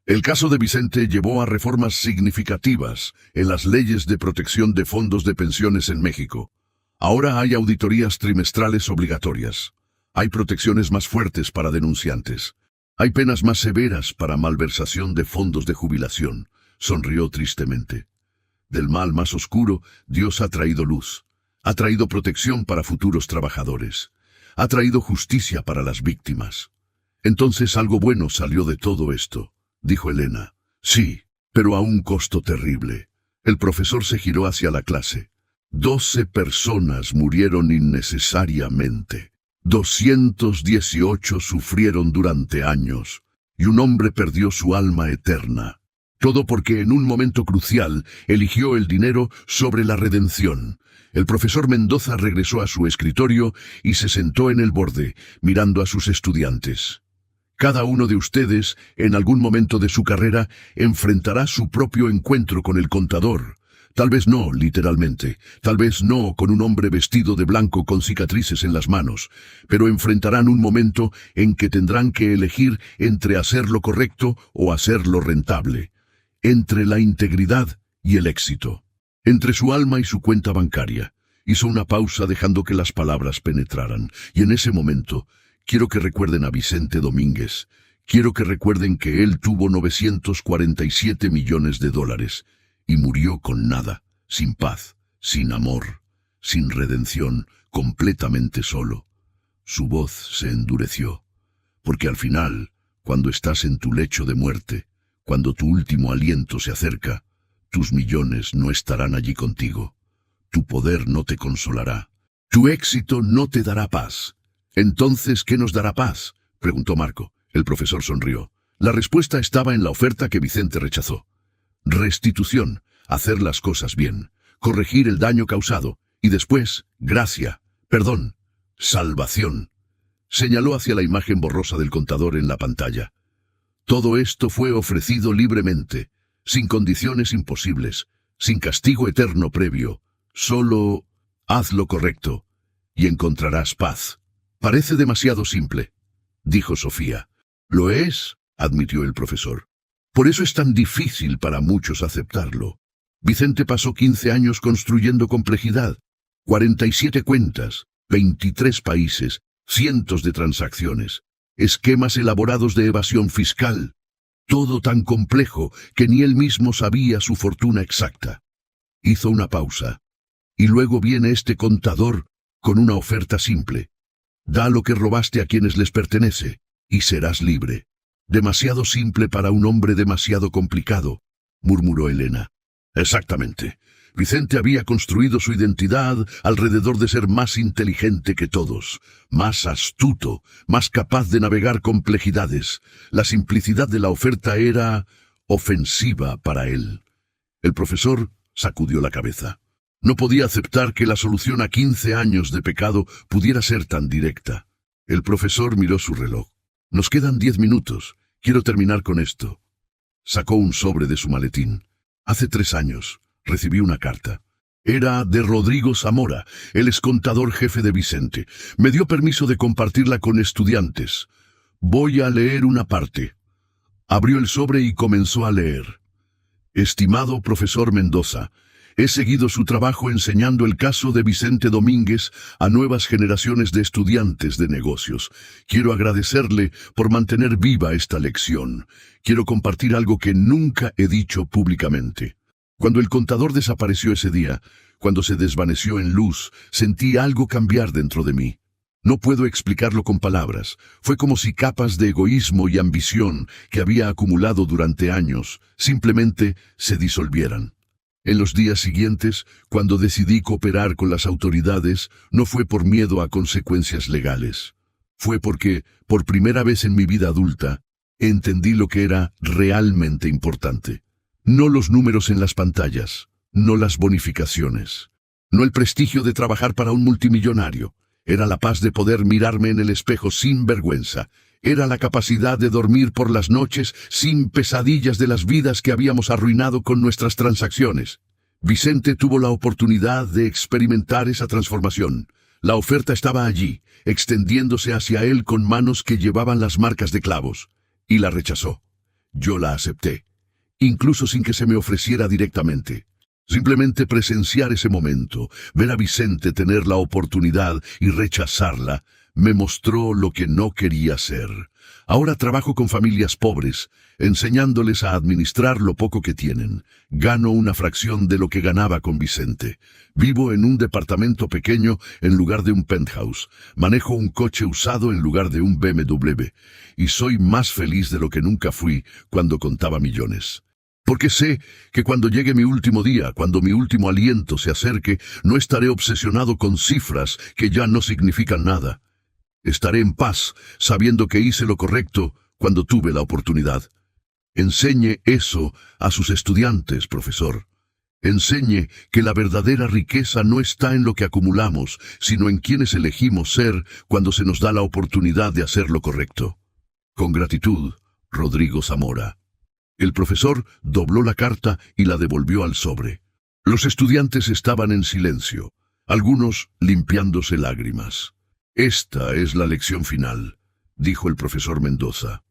El caso de Vicente llevó a reformas significativas en las leyes de protección de fondos de pensiones en México. Ahora hay auditorías trimestrales obligatorias. Hay protecciones más fuertes para denunciantes. Hay penas más severas para malversación de fondos de jubilación. Sonrió tristemente. Del mal más oscuro, Dios ha traído luz. Ha traído protección para futuros trabajadores. Ha traído justicia para las víctimas. Entonces algo bueno salió de todo esto, dijo Elena. Sí, pero a un costo terrible. El profesor se giró hacia la clase. 12 personas murieron innecesariamente. 218 sufrieron durante años, y un hombre perdió su alma eterna. Todo porque en un momento crucial eligió el dinero sobre la redención. El profesor Mendoza regresó a su escritorio y se sentó en el borde, mirando a sus estudiantes. Cada uno de ustedes, en algún momento de su carrera, enfrentará su propio encuentro con el contador. Tal vez no, literalmente, tal vez no con un hombre vestido de blanco con cicatrices en las manos, pero enfrentarán un momento en que tendrán que elegir entre hacer lo correcto o hacer lo rentable, entre la integridad y el éxito, entre su alma y su cuenta bancaria. Hizo una pausa dejando que las palabras penetraran, y en ese momento, quiero que recuerden a Vicente Domínguez, quiero que recuerden que él tuvo $947 millones y murió con nada, sin paz, sin amor, sin redención, completamente solo. Su voz se endureció, porque al final, cuando estás en tu lecho de muerte, cuando tu último aliento se acerca, tus millones no estarán allí contigo. Tu poder no te consolará. Tu éxito no te dará paz. Entonces, ¿qué nos dará paz?, preguntó Marco. El profesor sonrió. La respuesta estaba en la oferta que Vicente rechazó. Restitución, hacer las cosas bien, corregir el daño causado, y después, gracia, perdón, salvación. Señaló hacia la imagen borrosa del contador en la pantalla. Todo esto fue ofrecido libremente, sin condiciones imposibles, sin castigo eterno previo. Solo haz lo correcto y encontrarás paz. Parece demasiado simple, dijo Sofía. Lo es, admitió el profesor. Por eso es tan difícil para muchos aceptarlo. Vicente pasó 15 años construyendo complejidad, 47 cuentas, 23 países, cientos de transacciones, esquemas elaborados de evasión fiscal, todo tan complejo que ni él mismo sabía su fortuna exacta. Hizo una pausa, y luego viene este contador con una oferta simple. Da lo que robaste a quienes les pertenece, y serás libre. Demasiado simple para un hombre demasiado complicado, murmuró Elena. Exactamente. Vicente había construido su identidad alrededor de ser más inteligente que todos, más astuto, más capaz de navegar complejidades. La simplicidad de la oferta era ofensiva para él. El profesor sacudió la cabeza. No podía aceptar que la solución a 15 años de pecado pudiera ser tan directa. El profesor miró su reloj. Nos quedan 10 minutos. Quiero terminar con esto. Sacó un sobre de su maletín. Hace 3 años recibí una carta. Era de Rodrigo Zamora, el excontador jefe de Vicente. Me dio permiso de compartirla con estudiantes. Voy a leer una parte. Abrió el sobre y comenzó a leer. Estimado profesor Mendoza, he seguido su trabajo enseñando el caso de Vicente Domínguez a nuevas generaciones de estudiantes de negocios. Quiero agradecerle por mantener viva esta lección. Quiero compartir algo que nunca he dicho públicamente. Cuando el contador desapareció ese día, cuando se desvaneció en luz, sentí algo cambiar dentro de mí. No puedo explicarlo con palabras. Fue como si capas de egoísmo y ambición que había acumulado durante años simplemente se disolvieran. En los días siguientes, cuando decidí cooperar con las autoridades, no fue por miedo a consecuencias legales. Fue porque, por primera vez en mi vida adulta, entendí lo que era realmente importante. No los números en las pantallas, no las bonificaciones, no el prestigio de trabajar para un multimillonario. Era la paz de poder mirarme en el espejo sin vergüenza. Era la capacidad de dormir por las noches sin pesadillas de las vidas que habíamos arruinado con nuestras transacciones. Vicente tuvo la oportunidad de experimentar esa transformación. La oferta estaba allí, extendiéndose hacia él con manos que llevaban las marcas de clavos. Y la rechazó. Yo la acepté, incluso sin que se me ofreciera directamente. Simplemente presenciar ese momento, ver a Vicente tener la oportunidad y rechazarla, me mostró lo que no quería ser. Ahora trabajo con familias pobres, enseñándoles a administrar lo poco que tienen. Gano una fracción de lo que ganaba con Vicente. Vivo en un departamento pequeño en lugar de un penthouse. Manejo un coche usado en lugar de un BMW. Y soy más feliz de lo que nunca fui cuando contaba millones. Porque sé que cuando llegue mi último día, cuando mi último aliento se acerque, no estaré obsesionado con cifras que ya no significan nada. Estaré en paz, sabiendo que hice lo correcto cuando tuve la oportunidad. Enseñe eso a sus estudiantes, profesor. Enseñe que la verdadera riqueza no está en lo que acumulamos, sino en quienes elegimos ser cuando se nos da la oportunidad de hacer lo correcto. Con gratitud, Rodrigo Zamora. El profesor dobló la carta y la devolvió al sobre. Los estudiantes estaban en silencio, algunos limpiándose lágrimas. Esta es la lección final, dijo el profesor Mendoza.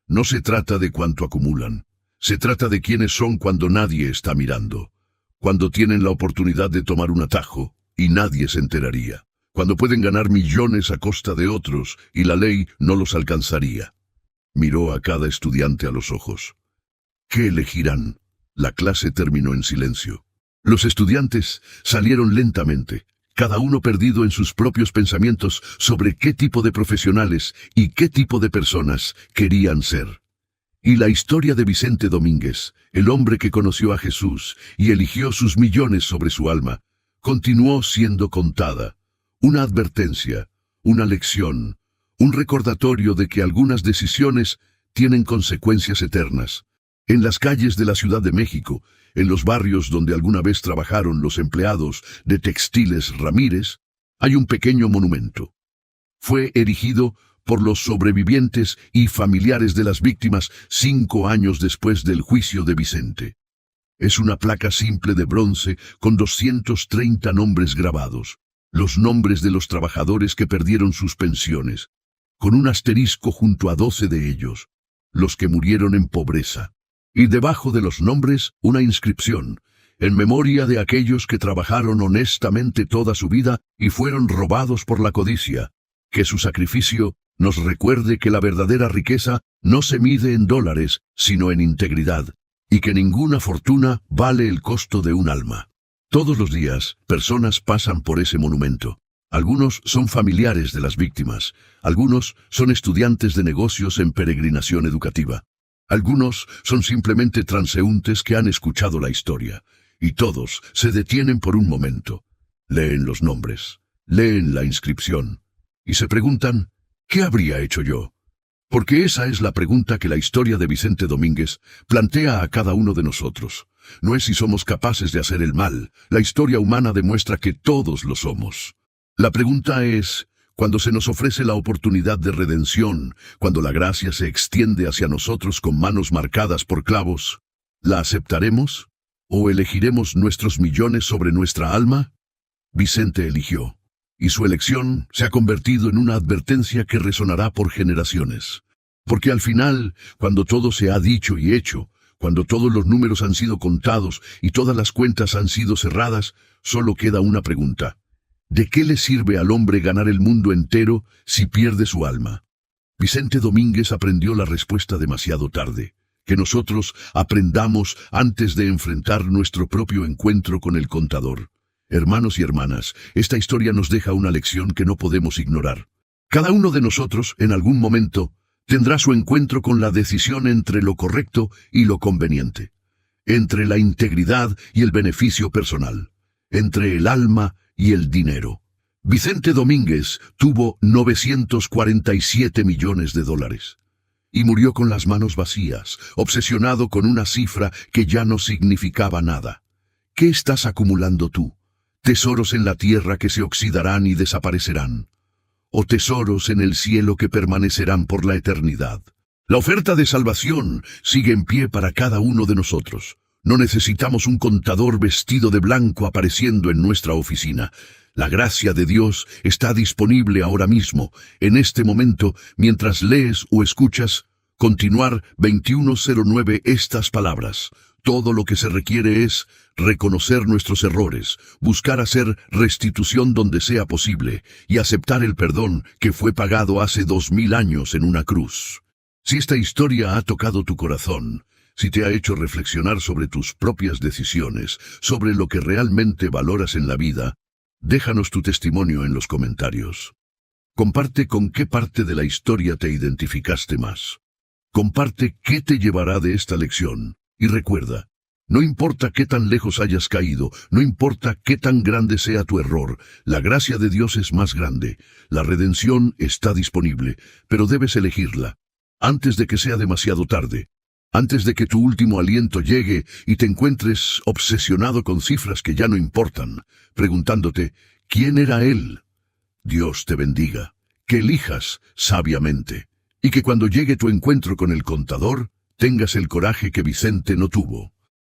No se trata de cuánto acumulan, se trata de quiénes son cuando nadie está mirando, cuando tienen la oportunidad de tomar un atajo y nadie se enteraría, cuando pueden ganar millones a costa de otros y la ley no los alcanzaría. Miró a cada estudiante a los ojos. ¿Qué elegirán? La clase terminó en silencio. Los estudiantes salieron lentamente, cada uno perdido en sus propios pensamientos sobre qué tipo de profesionales y qué tipo de personas querían ser. Y la historia de Vicente Domínguez, el hombre que conoció a Jesús y eligió sus millones sobre su alma, continuó siendo contada. Una advertencia, una lección, un recordatorio de que algunas decisiones tienen consecuencias eternas. En las calles de la Ciudad de México, en los barrios donde alguna vez trabajaron los empleados de Textiles Ramírez, hay un pequeño monumento. Fue erigido por los sobrevivientes y familiares de las víctimas 5 años después del juicio de Vicente. Es una placa simple de bronce con 230 nombres grabados, los nombres de los trabajadores que perdieron sus pensiones, con un asterisco junto a 12 de ellos, los que murieron en pobreza. Y debajo de los nombres, una inscripción, en memoria de aquellos que trabajaron honestamente toda su vida y fueron robados por la codicia. Que su sacrificio nos recuerde que la verdadera riqueza no se mide en dólares, sino en integridad, y que ninguna fortuna vale el costo de un alma. Todos los días, personas pasan por ese monumento. Algunos son familiares de las víctimas, algunos son estudiantes de negocios en peregrinación educativa. Algunos son simplemente transeúntes que han escuchado la historia, y todos se detienen por un momento. Leen los nombres, leen la inscripción, y se preguntan, ¿qué habría hecho yo? Porque esa es la pregunta que la historia de Vicente Domínguez plantea a cada uno de nosotros. No es si somos capaces de hacer el mal, la historia humana demuestra que todos lo somos. La pregunta es, cuando se nos ofrece la oportunidad de redención, cuando la gracia se extiende hacia nosotros con manos marcadas por clavos, ¿la aceptaremos? ¿O elegiremos nuestros millones sobre nuestra alma? Vicente eligió, y su elección se ha convertido en una advertencia que resonará por generaciones. Porque al final, cuando todo se ha dicho y hecho, cuando todos los números han sido contados y todas las cuentas han sido cerradas, solo queda una pregunta. ¿De qué le sirve al hombre ganar el mundo entero si pierde su alma? Vicente Domínguez aprendió la respuesta demasiado tarde. Que nosotros aprendamos antes de enfrentar nuestro propio encuentro con el contador. Hermanos y hermanas, esta historia nos deja una lección que no podemos ignorar. Cada uno de nosotros, en algún momento, tendrá su encuentro con la decisión entre lo correcto y lo conveniente. entre la integridad y el beneficio personal, entre el alma y el dinero. Vicente Domínguez tuvo 947 millones de dólares y murió con las manos vacías, obsesionado con una cifra que ya no significaba nada. ¿Qué estás acumulando tú? ¿Tesoros en la tierra que se oxidarán y desaparecerán? ¿O tesoros en el cielo que permanecerán por la eternidad? La oferta de salvación sigue en pie para cada uno de nosotros. No necesitamos un contador vestido de blanco apareciendo en nuestra oficina. La gracia de Dios está disponible ahora mismo, en este momento, mientras lees o escuchas. Continuar 2109 estas palabras. Todo lo que se requiere es reconocer nuestros errores, buscar hacer restitución donde sea posible y aceptar el perdón que fue pagado hace 2000 años en una cruz. Si esta historia ha tocado tu corazón, si te ha hecho reflexionar sobre tus propias decisiones, sobre lo que realmente valoras en la vida, déjanos tu testimonio en los comentarios. Comparte con qué parte de la historia te identificaste más. Comparte qué te llevará de esta lección. Y recuerda, no importa qué tan lejos hayas caído, no importa qué tan grande sea tu error, la gracia de Dios es más grande. La redención está disponible, pero debes elegirla. Antes de que sea demasiado tarde, antes de que tu último aliento llegue y te encuentres obsesionado con cifras que ya no importan, preguntándote, ¿quién era él? Dios te bendiga, que elijas sabiamente, y que cuando llegue tu encuentro con el contador, tengas el coraje que Vicente no tuvo.